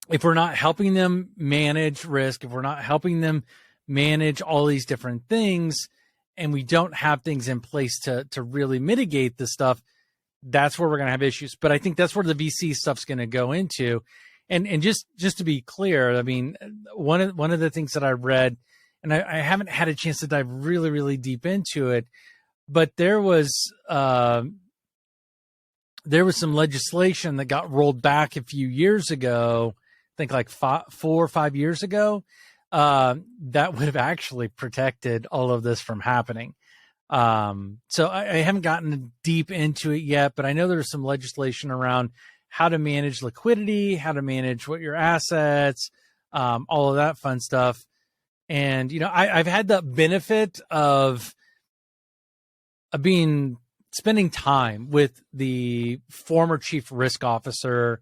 S2: if we're not helping them manage risk, if we're not helping them manage all these different things, and we don't have things in place to really mitigate this stuff, that's where we're going to have issues. But I think that's where the VC stuff's going to go into. And just to be clear, I mean, one of the things that I read, and I haven't had a chance to dive really, really deep into it, but there was some legislation that got rolled back a few years ago, I think like 4 or 5 years ago, that would have actually protected all of this from happening. So I haven't gotten deep into it yet, but I know there's some legislation around how to manage liquidity, how to manage what your assets, all of that fun stuff. And, I've had the benefit of spending time with the former chief risk officer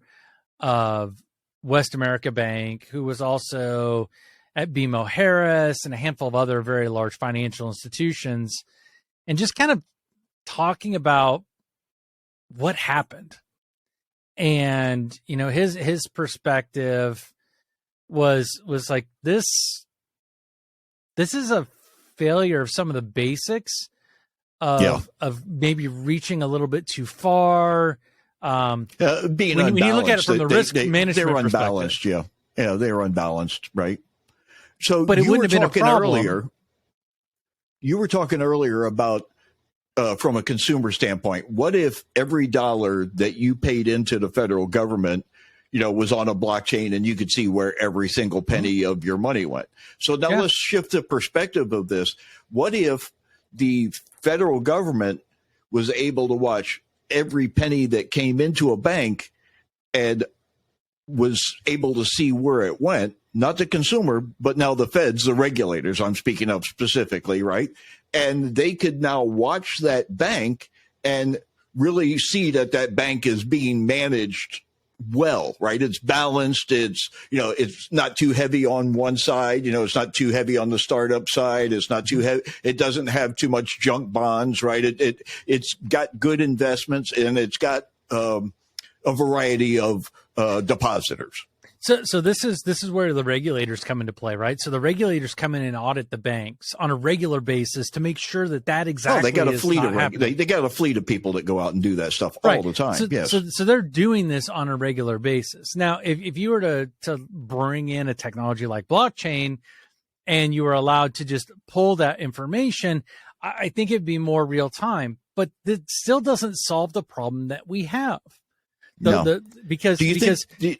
S2: of West America Bank, who was also at BMO Harris and a handful of other very large financial institutions, and just kind of talking about what happened. And, his perspective was like, this is a failure of some of the basics of maybe reaching a little bit too far.
S1: Being
S2: when you look at it from the risk management
S1: they were unbalanced. Yeah. They were unbalanced. Right. So,
S2: but it wouldn't have been a problem.
S1: You were talking earlier about, from a consumer standpoint, what if every dollar that you paid into the federal government, was on a blockchain and you could see where every single penny of your money went. So now let's shift the perspective of this. What if the federal government was able to watch every penny that came into a bank and was able to see where it went, not the consumer, but now the feds, the regulators I'm speaking of specifically, right? And they could now watch that bank and really see that that bank is being managed well, right? It's balanced. It's, it's not too heavy on one side. It's not too heavy on the startup side. It's not too heavy. It doesn't have too much junk bonds, right? It's got good investments, and it's got a variety of depositors.
S2: So this is where the regulators come into play, right? So the regulators come in and audit the banks on a regular basis to make sure that exactly.
S1: They got a fleet of they got a fleet of people that go out and do that stuff all the time.
S2: So they're doing this on a regular basis. Now, if you were to bring in a technology like blockchain, and you were allowed to just pull that information, I think it'd be more real time. But it still doesn't solve the problem that we have. Because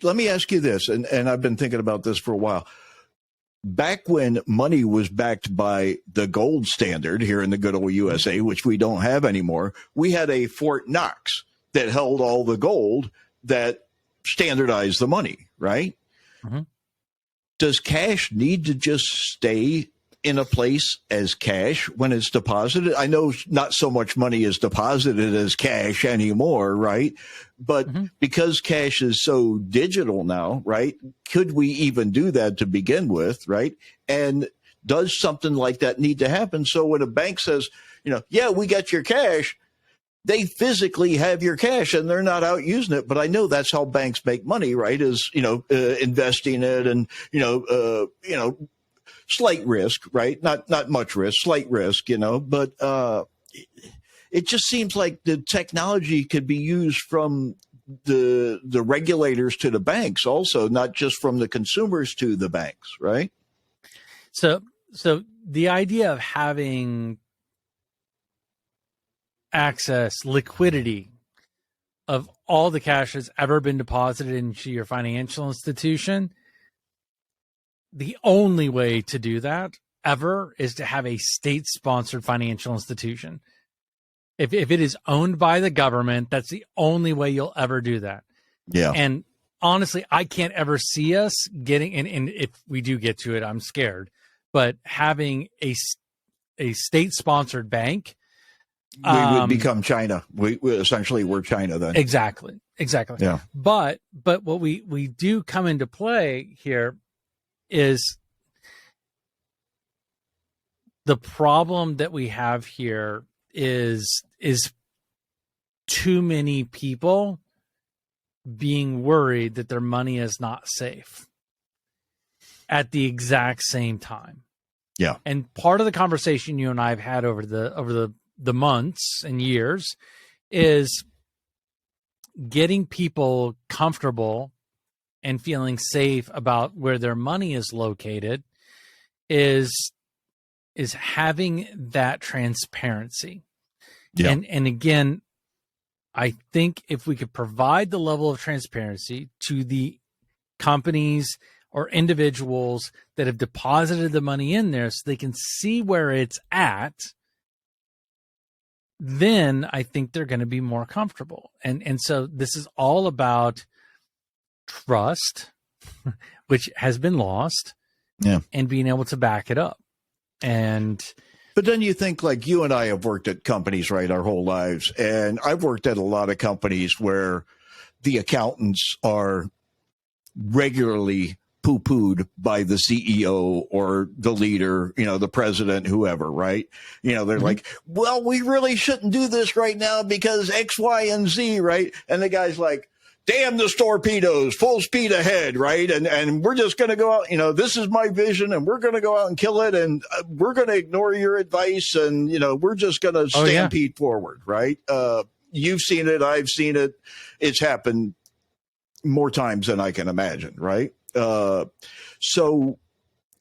S1: let me ask you this, and I've been thinking about this for a while. Back when money was backed by the gold standard here in the good old USA, which we don't have anymore, we had a Fort Knox that held all the gold that standardized the money, right? Mm-hmm. Does cash need to just stay in a place as cash when it's deposited? I know not so much money is deposited as cash anymore, right? But because cash is so digital now, right? Could we even do that to begin with, right? And does something like that need to happen? So when a bank says, we got your cash, they physically have your cash and they're not out using it. But I know that's how banks make money, right? Is, investing it and, slight risk, right? Not much risk, slight risk, but it just seems like the technology could be used from the regulators to the banks also, not just from the consumers to the banks, right?
S2: So the idea of having access, liquidity of all the cash that's ever been deposited into your financial institution, the only way to do that ever is to have a state-sponsored financial institution. If it is owned by the government, that's the only way you'll ever do that.
S1: Yeah.
S2: And honestly, I can't ever see us getting, and if we do get to it, I'm scared, but having a state-sponsored bank.
S1: We would become China. We essentially we're China then.
S2: Exactly.
S1: Yeah.
S2: But what we do come into play here is the problem that we have here is too many people being worried that their money is not safe at the exact same time.
S1: Yeah.
S2: And part of the conversation you and I have had over the months and years is getting people comfortable and feeling safe about where their money is located is having that transparency.
S1: Yeah.
S2: And again, I think if we could provide the level of transparency to the companies or individuals that have deposited the money in there so they can see where it's at, then I think they're going to be more comfortable. And so this is all about trust, which has been lost, and being able to back it up.
S1: But then you think, like, you and I have worked at companies, right, our whole lives. And I've worked at a lot of companies where the accountants are regularly poo-pooed by the CEO or the leader, the president, whoever, right? They're like, well, we really shouldn't do this right now because X, Y, and Z, right? And the guy's like, damn the torpedoes, full speed ahead, right? And we're just going to go out, this is my vision, and we're going to go out and kill it, and we're going to ignore your advice, and, we're just going to stampede forward, right? You've seen it, I've seen it. It's happened more times than I can imagine, right? So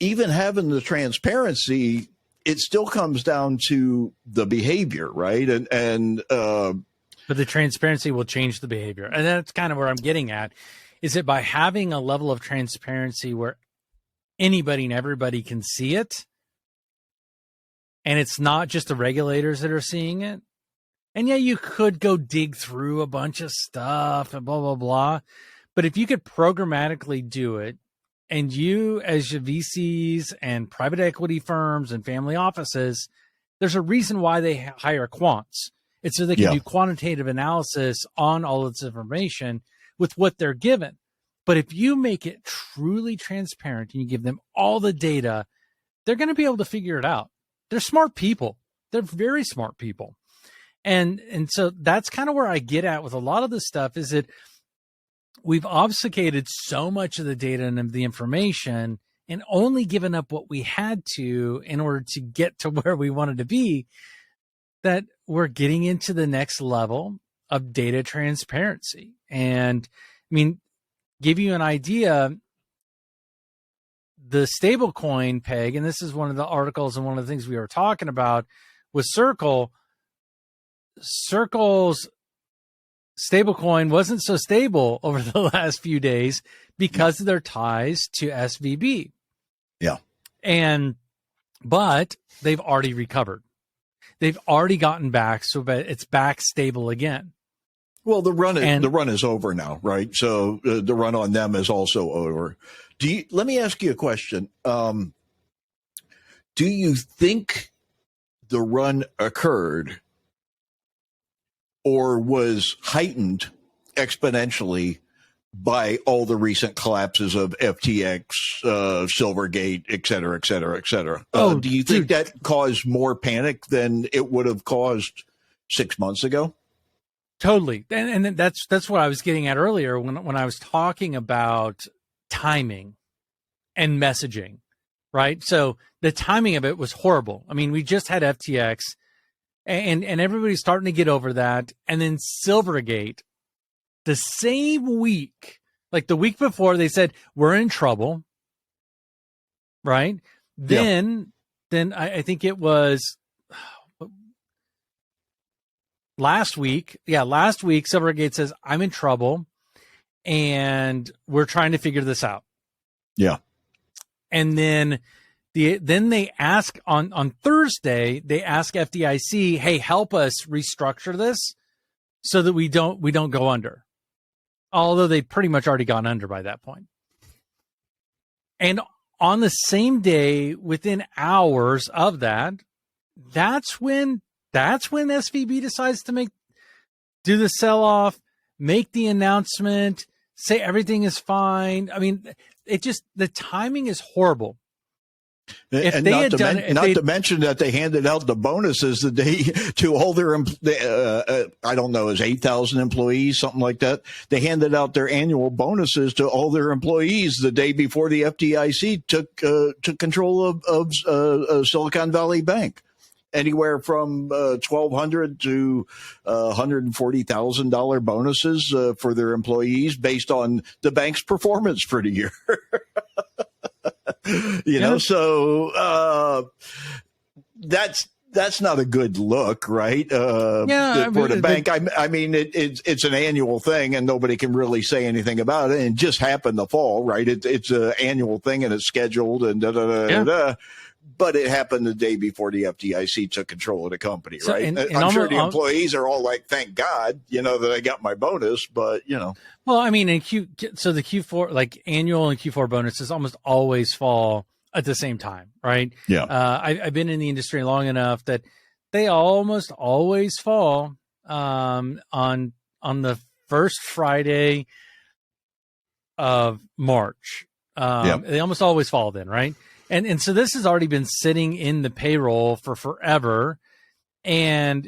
S1: even having the transparency, it still comes down to the behavior, right?
S2: But the transparency will change the behavior. And that's kind of where I'm getting at Is it by having a level of transparency where anybody and everybody can see it? And it's not just the regulators that are seeing it? And yeah, you could go dig through a bunch of stuff and blah, blah, blah. But if you could programmatically do it, and you as your VCs and private equity firms and family offices, there's a reason why they hire quants. It's so they can do quantitative analysis on all of this information with what they're given. But if you make it truly transparent and you give them all the data, they're going to be able to figure it out. They're smart people. They're very smart people. And so that's kind of where I get at with a lot of this stuff, is that we've obfuscated so much of the data and the information and only given up what we had to in order to get to where we wanted to be, that we're getting into the next level of data transparency. And I mean, give you an idea, the stablecoin peg, and this is one of the articles and one of the things we were talking about with Circle's stablecoin wasn't so stable over the last few days because of their ties to SVB.
S1: Yeah.
S2: But they've already recovered. They've already gotten back, so it's back stable again.
S1: Well, the run is over now, right? So the run on them is also over. Let me ask you a question. Do you think the run occurred or was heightened exponentially by all the recent collapses of FTX, Silvergate, et cetera, et cetera, et cetera? Do you think that caused more panic than it would have caused 6 months ago?
S2: Totally. And that's what I was getting at earlier when I was talking about timing and messaging, right? So the timing of it was horrible. I mean, we just had FTX and everybody's starting to get over that. And then Silvergate, the same week, like the week before, they said, we're in trouble, right? Then I think it was last week, Silvergate says, I'm in trouble and we're trying to figure this out.
S1: Yeah.
S2: And then they ask on Thursday, they ask FDIC, hey, help us restructure this so that we don't go under. Although they pretty much already gone under by that point. And on the same day, within hours of that, that's when SVB decides to do the sell-off, make the announcement, say everything is fine. I mean, the timing is horrible.
S1: And not to mention that they handed out the bonuses the day to all their, I don't know, is 8,000 employees, something like that. They handed out their annual bonuses to all their employees the day before the FDIC took control of Silicon Valley Bank. Anywhere from $1,200 to $140,000 bonuses for their employees based on the bank's performance for the year. So that's not a good look, right? For the bank. I mean, it's an annual thing, and nobody can really say anything about it. And it just happened to fall, right? It's an annual thing, and it's scheduled, and But it happened the day before the FDIC took control of the company, right? And I'm sure the employees are all like, "Thank God, that I got my bonus." But
S2: well, I mean, so the Q4, like annual and Q4 bonuses, almost always fall at the same time, right?
S1: Yeah.
S2: I've been in the industry long enough that they almost always fall on the first Friday of March. They almost always fall then, right? And so this has already been sitting in the payroll for forever. And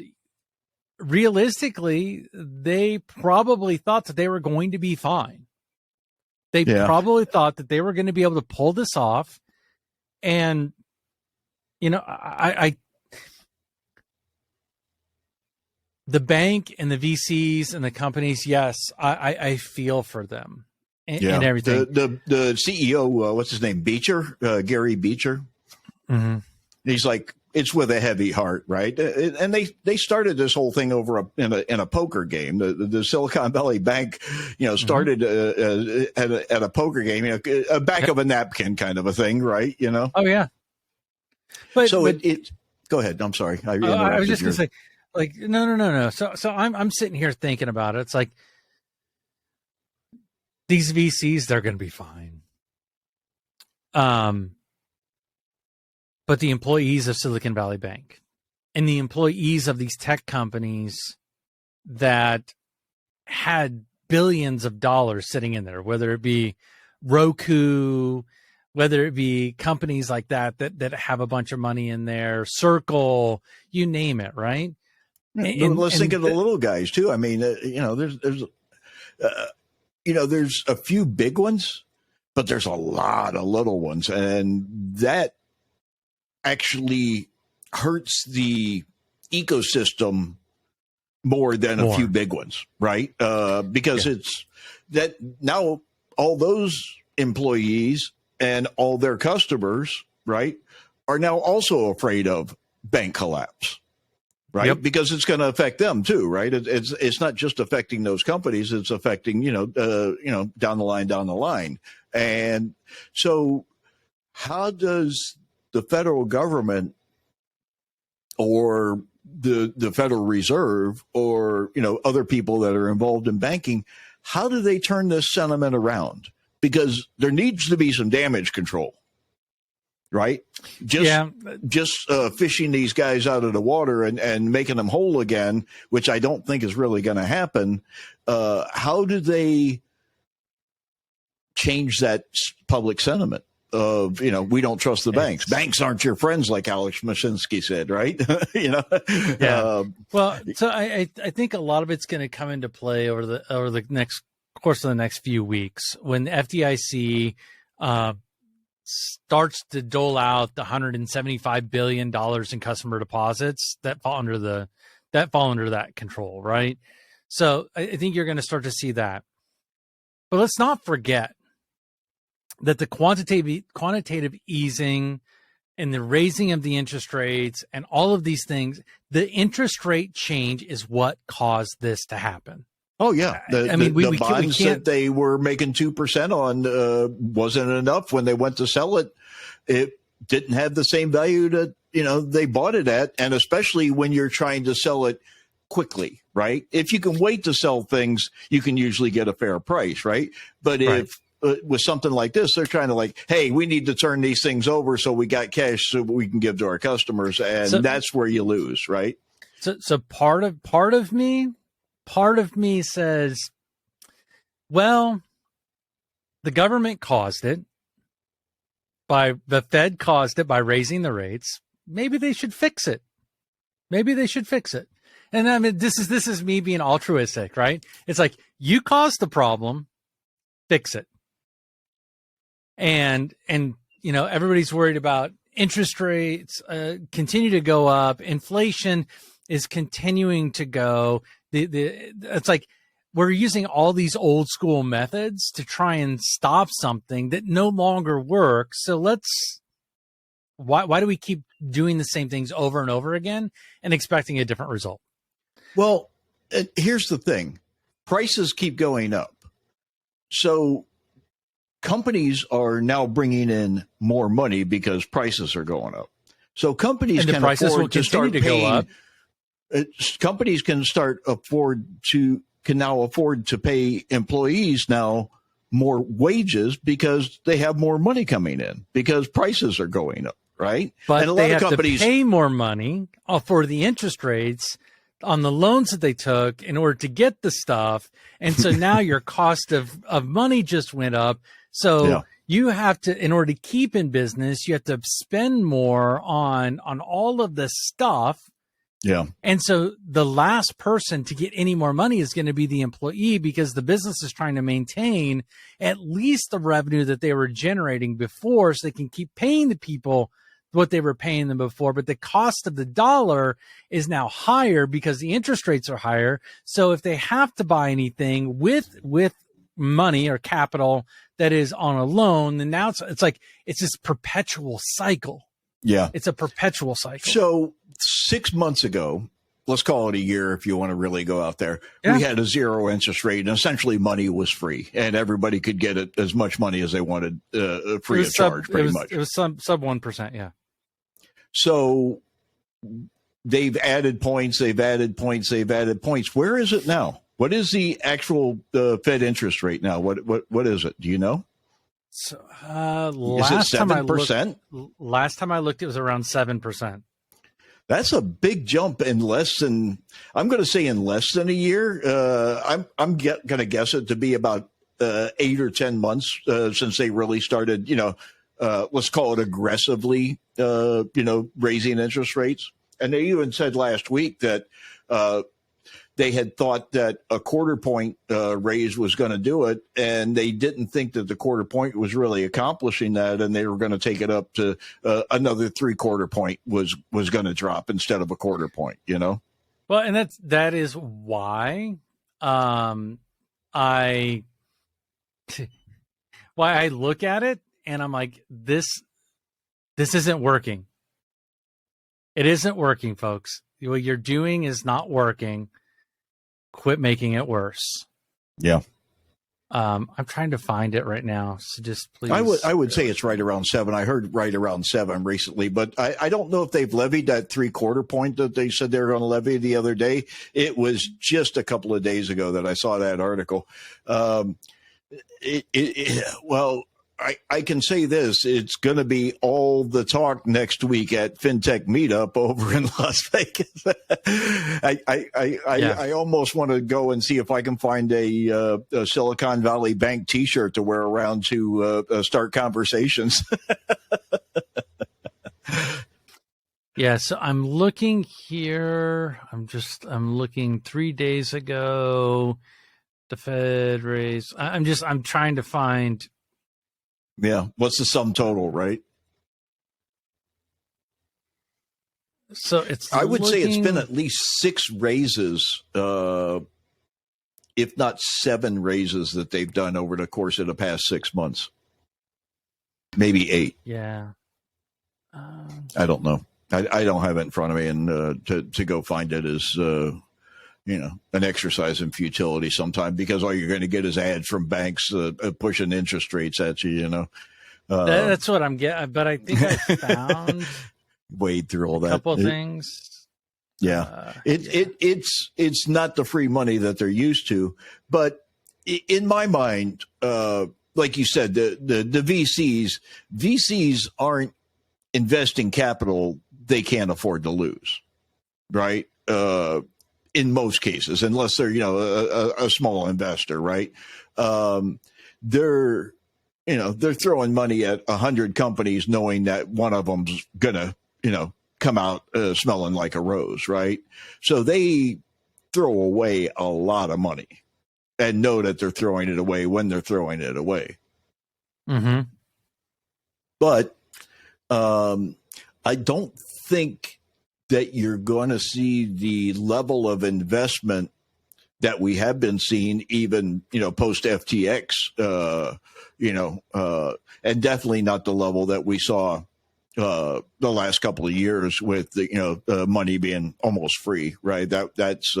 S2: realistically, they probably thought that they were going to be fine. They probably thought that they were going to be able to pull this off. And, the bank and the VCs and the companies, yes, I feel for them. And everything.
S1: The CEO, what's his name? Beecher, Gary Beecher.
S2: Mm-hmm.
S1: He's like, it's with a heavy heart, right? And they started this whole thing over in a poker game. The Silicon Valley Bank, started at a poker game, a back of a napkin kind of a thing, right?
S2: Oh yeah. But
S1: go ahead. I'm sorry.
S2: I was just going to say, like, no. So I'm sitting here thinking about it. It's like these VCs, they're going to be fine. But the employees of Silicon Valley Bank and the employees of these tech companies that had billions of dollars sitting in there, whether it be Roku, whether it be companies like that have a bunch of money in there, Circle, you name it, right?
S1: Let's think of the little guys too. I mean, there's a few big ones, but there's a lot of little ones, and that actually hurts the ecosystem more than a few big ones, right? Because it's that now all those employees and all their customers, right, are now also afraid of bank collapse, right?
S2: Yep.
S1: Because it's going to affect them too, right? It's not just affecting those companies; it's affecting down the line. And so, how does the federal government or the Federal Reserve or other people that are involved in banking, how do they turn this sentiment around? Because there needs to be some damage control, right? Just fishing these guys out of the water and making them whole again, which I don't think is really going to happen. How do they change that public sentiment of, we don't trust the banks. Banks aren't your friends, like Alex Mashinsky said, right?
S2: Yeah. Well, so I think a lot of it's going to come into play over the next course of the next few weeks when the FDIC starts to dole out the $175 billion in customer deposits that fall under that control, right? So I think you're going to start to see that. But let's not forget that the quantitative easing and the raising of the interest rates and all of these things, the interest rate change is what caused this to happen.
S1: Oh, yeah. The bonds that they were making 2% on wasn't enough when they went to sell it. It didn't have the same value that, they bought it at. And especially when you're trying to sell it quickly, right? If you can wait to sell things, you can usually get a fair price, right? But if with something like this, they're trying to hey, we need to turn these things over so we got cash so we can give to our customers. And that's where you lose, right?
S2: So part of me says, well, the government caused it the Fed caused it by raising the rates. Maybe they should fix it. And I mean, this is me being altruistic, right? It's like, you caused the problem, fix it. And everybody's worried about interest rates continue to go up. Inflation is continuing to go. It's like we're using all these old school methods to try and stop something that no longer works. So why do we keep doing the same things over and over again and expecting a different result?
S1: Well, here's the thing. Prices keep going up. So companies are now bringing in more money because prices are going up. So companies can afford to start paying. Companies can now afford to pay employees now more wages because they have more money coming in because prices are going up, right?
S2: But
S1: and
S2: they have to pay more money for the interest rates on the loans that they took in order to get the stuff. And so now your cost of money just went up. So you have to, in order to keep in business, you have to spend more on all of this stuff.
S1: Yeah.
S2: And so the last person to get any more money is going to be the employee because the business is trying to maintain at least the revenue that they were generating before so they can keep paying the people what they were paying them before. But the cost of the dollar is now higher because the interest rates are higher. So if they have to buy anything with money or capital that is on a loan, then now it's like it's this perpetual cycle.
S1: Yeah.
S2: It's a perpetual cycle.
S1: So 6 months ago, let's call it a year if you want to really go out there, we had a zero interest rate, and essentially money was free, and everybody could get it as much money as they wanted, free of charge, pretty much.
S2: It was sub 1%, yeah.
S1: So they've added points, they've added points. Where is it now? What is the actual Fed interest rate now? What is it? Do you know?
S2: So,
S1: is it 7%?
S2: Last time I looked, it was around 7%.
S1: That's a big jump in less than, I'm going to say in less than a year. I'm going to guess it to be about 8 or 10 months since they really started, let's call it aggressively, raising interest rates. And they even said last week that they had thought that a quarter point raise was going to do it, and they didn't think that the quarter point was really accomplishing that, and they were going to take it up to another 3/4 point was going to drop instead of a quarter point. Well,
S2: and that is why I look at it and I'm like, this isn't working. It isn't working, folks. What you're doing is not working. Quit making it worse.
S1: Yeah.
S2: I'm trying to find it right now. So just please.
S1: I would say it's right around 7. I heard right around 7 recently, but I don't know if they've levied that 3/4 point that they said they were going to levy the other day. It was just a couple of days ago that I saw that article. Well, I can say this: it's going to be all the talk next week at Fintech Meetup over in Las Vegas. I almost want to go and see if I can find a Silicon Valley Bank T-shirt to wear around to start conversations.
S2: Yeah, so I'm looking here. I'm looking 3 days ago. The Fed raised. I'm trying to find.
S1: Yeah. What's the sum total, right?
S2: So
S1: I would say it's been at least 6 raises, if not 7 raises that they've done over the course of the past 6 months. Maybe 8.
S2: Yeah.
S1: I don't know. I don't have it in front of me, and to go find it is, an exercise in futility sometime, because all you're going to get is ads from banks pushing interest rates at you,
S2: That's what I'm getting, but I think I found
S1: wade through all that.
S2: A couple things.
S1: Yeah. It's not the free money that they're used to, but in my mind, like you said, the VCs aren't investing capital they can't afford to lose, right? In most cases, unless they're, a small investor, right? They're throwing money at 100 companies knowing that one of them's gonna, come out smelling like a rose, right? So they throw away a lot of money and know that they're throwing it away when they're throwing it away.
S2: Mm-hmm.
S1: But I don't think that you're going to see the level of investment that we have been seeing, even, post FTX, and definitely not the level that we saw the last couple of years with the money being almost free, right? That's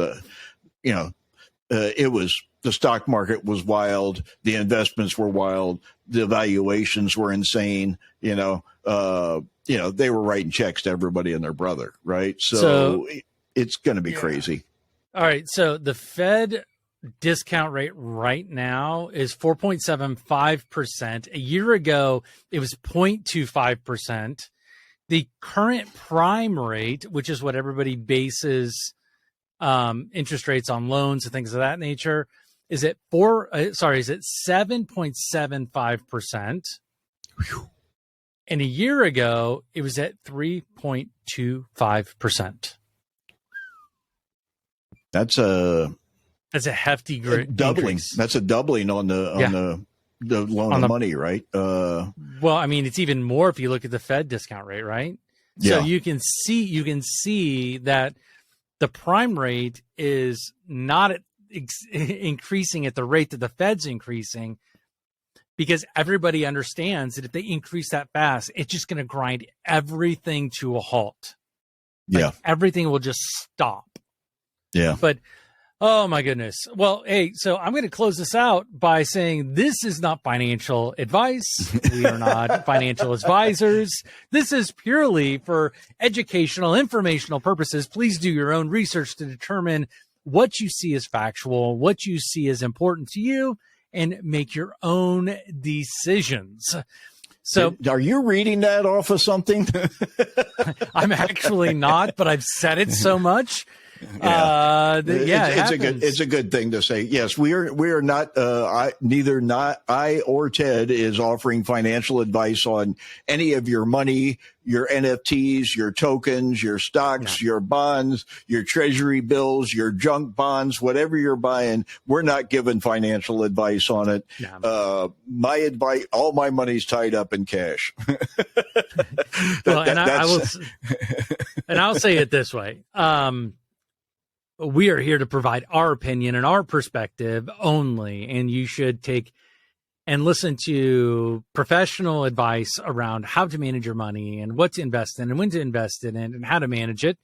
S1: it was, the stock market was wild, the investments were wild, the valuations were insane, they were writing checks to everybody and their brother, right? So it's going to be crazy.
S2: All right, so the Fed discount rate right now is 4.75%. A year ago, it was 0.25%. The current prime rate, which is what everybody bases interest rates on loans and things of that nature, is at 7.75%. And a year ago, it was at 3.25%.
S1: That's a
S2: hefty
S1: doubling.
S2: increase.
S1: That's a doubling on the loan of money, right?
S2: Well, I mean, it's even more if you look at the Fed discount rate, right?
S1: Yeah.
S2: So you can see that the prime rate is not increasing at the rate that the Fed's increasing, because everybody understands that if they increase that fast, it's just going to grind everything to a halt. Like everything will just stop.
S1: Yeah.
S2: But oh my goodness. Well, hey, so I'm going to close this out by saying this is not financial advice. We are not financial advisors. This is purely for educational, informational purposes. Please do your own research to determine what you see as factual, what you see as important to you, and make your own decisions. So
S1: are you reading that off of something?
S2: I'm actually not, but I've said it so much.
S1: It's a good thing to say. Yes, we are not. I or Ted is offering financial advice on any of your money, your NFTs, your tokens, your stocks, your bonds, your treasury bills, your junk bonds, whatever you're buying. We're not giving financial advice on it. My advice, all my money's tied up in cash.
S2: I'll say it this way. We are here to provide our opinion and our perspective only, and you should take and listen to professional advice around how to manage your money and what to invest in and when to invest in it and how to manage it,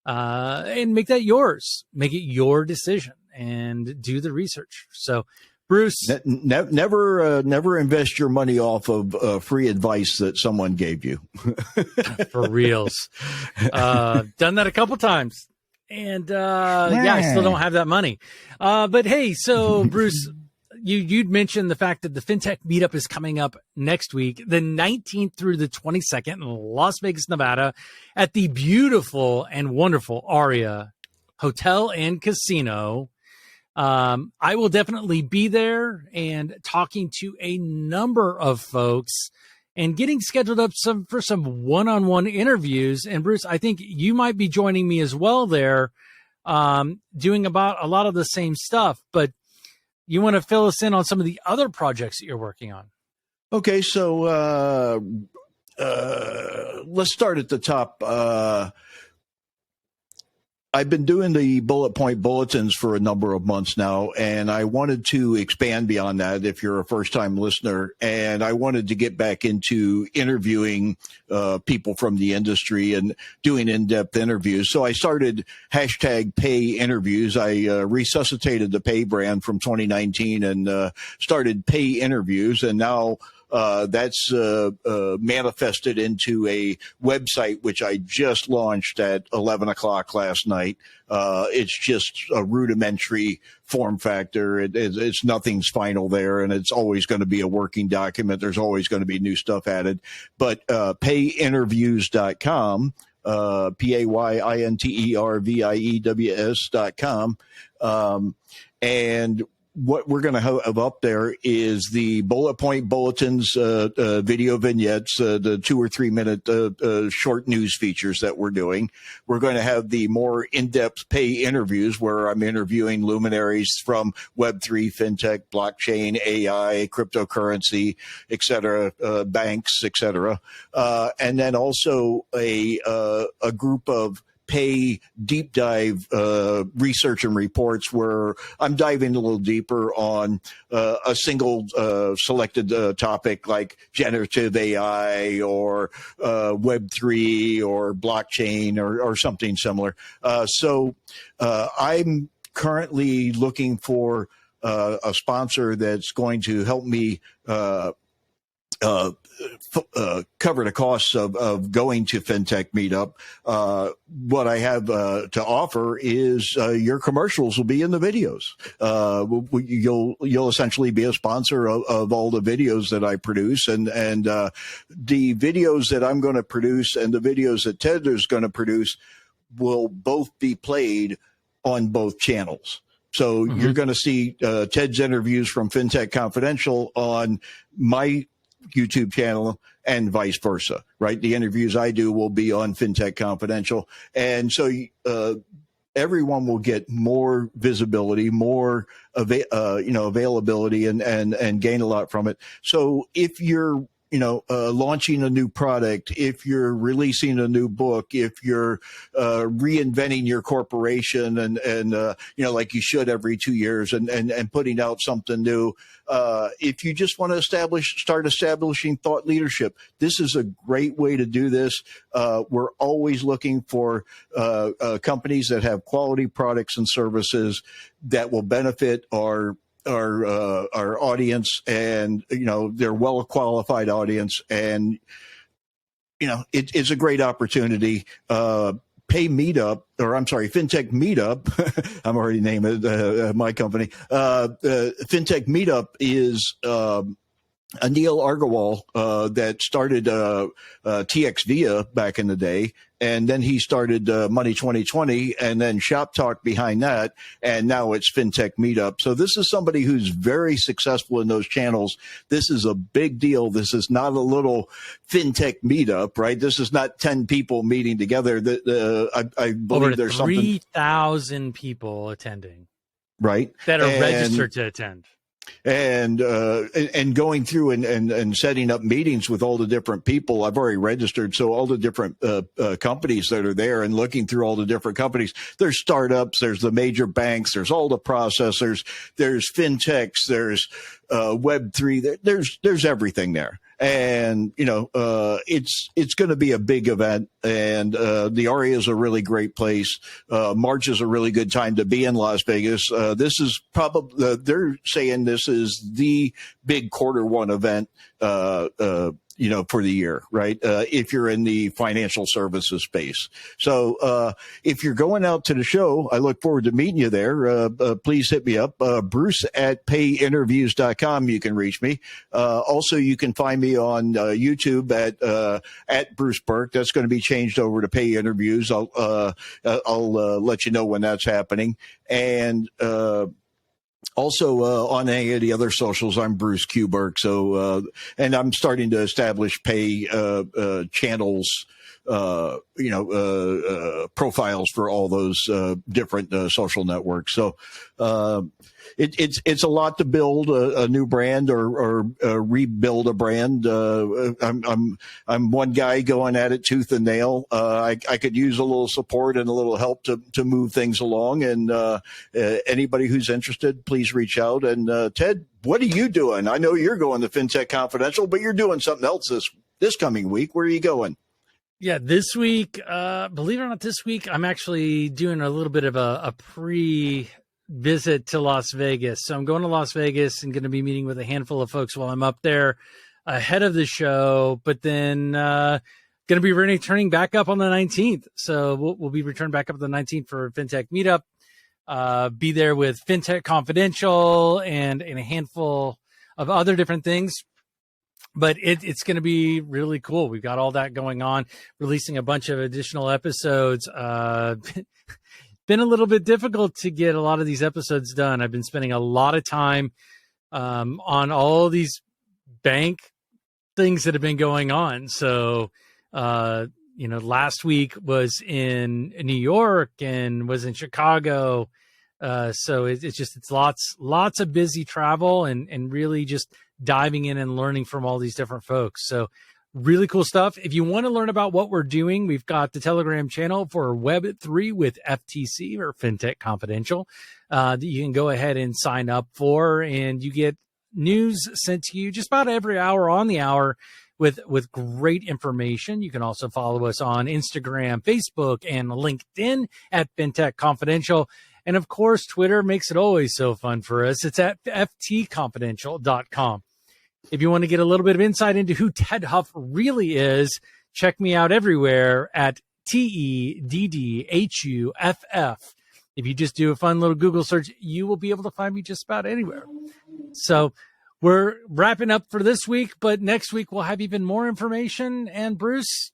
S2: and make that yours. Make it your decision and do the research. So, Bruce,
S1: never invest your money off of free advice that someone gave you.
S2: For reals. Done that a couple times. And I still don't have that money. But hey, so Bruce, you'd mentioned the fact that the Fintech meetup is coming up next week, the 19th through the 22nd in Las Vegas, Nevada, at the beautiful and wonderful Aria Hotel and Casino. I will definitely be there and talking to a number of folks and getting scheduled up for some one-on-one interviews. And Bruce, I think you might be joining me as well there, doing about a lot of the same stuff. But you want to fill us in on some of the other projects that you're working on?
S1: Okay, so let's start at the top. I've been doing the bullet point bulletins for a number of months now, and I wanted to expand beyond that if you're a first-time listener, and I wanted to get back into interviewing people from the industry and doing in-depth interviews. So I started #pay interviews. I resuscitated the pay brand from 2019 and started pay interviews, and now that's manifested into a website, which I just launched at 11 o'clock last night. It's just a rudimentary form factor. It's nothing's final there, and it's always going to be a working document. There's always going to be new stuff added. But payinterviews.com, payinterviews.com. And what we're going to have up there is the bullet point bulletins, video vignettes, the 2 or 3 minute short news features that we're doing. We're going to have the more in-depth pay interviews where I'm interviewing luminaries from Web3, Fintech, blockchain, AI, cryptocurrency, et cetera, banks, et cetera. And then also a group of pay deep dive research and reports where I'm diving a little deeper on a single selected topic like generative AI or Web3 or blockchain or something similar. So I'm currently looking for a sponsor that's going to help me cover the costs of going to Fintech Meetup. What I have to offer is your commercials will be in the videos. You'll essentially be a sponsor of all the videos that I produce, and the videos that I'm going to produce and the videos that Ted is going to produce will both be played on both channels. So you're going to see Ted's interviews from Fintech Confidential on my YouTube channel and vice versa, right? The interviews I do will be on Fintech Confidential. And so everyone will get more visibility, more availability and gain a lot from it. So if you're launching a new product, if you're releasing a new book, if you're reinventing your corporation and like you should every 2 years and putting out something new, if you just want to start establishing thought leadership, this is a great way to do this. We're always looking for companies that have quality products and services that will benefit our audience, and they're well qualified audience, and it's a great opportunity. Fintech Meetup. I'm already naming it my company. Fintech Meetup is Anil Agarwal that started TXVia back in the day, and then he started Money 2020, and then Shop Talk behind that, and now it's Fintech Meetup. So this is somebody who's very successful in those channels. This is a big deal. This is not a little Fintech Meetup, right? This is not 10 people meeting together. I believe
S2: over
S1: there's
S2: 3,000 people attending,
S1: right?
S2: That are registered to attend.
S1: And going through and setting up meetings with all the different people. I've already registered, so all the different companies that are there, and looking through all the different companies. There's startups, there's the major banks, there's all the processors, there's fintechs, there's Web3. There's everything there. And it's going to be a big event, and the ARIA is a really great place. March is a really good time to be in Las Vegas. This is probably they're saying this is the big Q1 event for the year, right? If you're in the financial services space. So if you're going out to the show, I look forward to meeting you there. Please hit me up. Bruce at payinterviews.com. You can reach me. Also, you can find me on YouTube at Bruce Burke. That's going to be changed over to Pay Interviews. I'll let you know when that's happening. And also, on any of the other socials, I'm Bruce Q. Burke. So, and I'm starting to establish pay channels, profiles for all those different social networks. So, it's a lot to build a new brand or rebuild a brand. I'm one guy going at it tooth and nail. I could use a little support and a little help to move things along. And anybody who's interested, please reach out. And Ted, what are you doing? I know you're going to FinTech Confidential, but you're doing something else this coming week. Where are you going?
S2: Yeah, this week, believe it or not, this week I'm actually doing a little bit of a pre-visit to Las Vegas. So I'm going to Las Vegas and going to be meeting with a handful of folks while I'm up there ahead of the show, but then going to be returning back up on the 19th. So we'll be returned back up on the 19th for FinTech Meetup. Be there with FinTech Confidential and a handful of other different things. But it's going to be really cool. We've got all that going on, releasing a bunch of additional episodes. Been a little bit difficult to get a lot of these episodes done. I've been spending a lot of time on all these bank things that have been going on. So, last week was in New York and was in Chicago. So it's lots of busy travel and really just diving in and learning from all these different folks. So really cool stuff. If you want to learn about what we're doing, we've got the Telegram channel for Web3 with FTC or FinTech Confidential that you can go ahead and sign up for, and you get news sent to you just about every hour on the hour with great information. You can also follow us on Instagram, Facebook, and LinkedIn at FinTech Confidential. And of course, Twitter makes it always so fun for us. It's at ftconfidential.com. If you want to get a little bit of insight into who Ted Huff really is, check me out everywhere at TEDDHUFF. If you just do a fun little Google search, you will be able to find me just about anywhere. So we're wrapping up for this week, but next week we'll have even more information. And Bruce,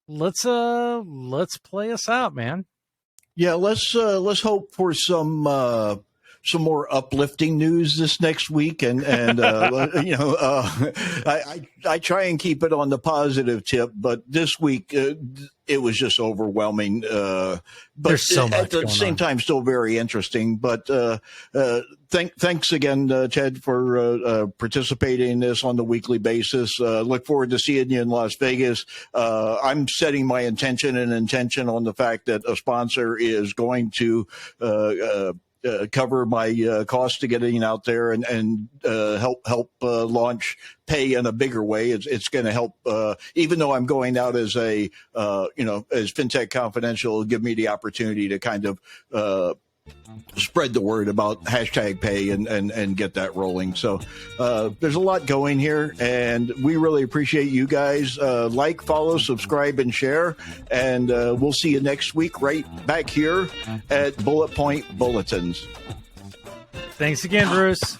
S2: let's play us out, man.
S1: Yeah, let's hope for some some more uplifting news this next week, and I try and keep it on the positive tip, but this week it was just overwhelming. But
S2: there's so much
S1: at the same time, still very interesting. But thanks again, Ted, for participating in this on the weekly basis. Look forward to seeing you in Las Vegas. I'm setting my intention on the fact that a sponsor is going to cover my cost to getting out there and help launch pay in a bigger way. It's going to help, even though I'm going out as as FinTech Confidential, give me the opportunity to kind of spread the word about hashtag pay and get that rolling. So there's a lot going here, and we really appreciate you guys. Like, follow, subscribe, and share. And we'll see you next week right back here at Bullet Point Bulletins.
S2: Thanks again, Bruce.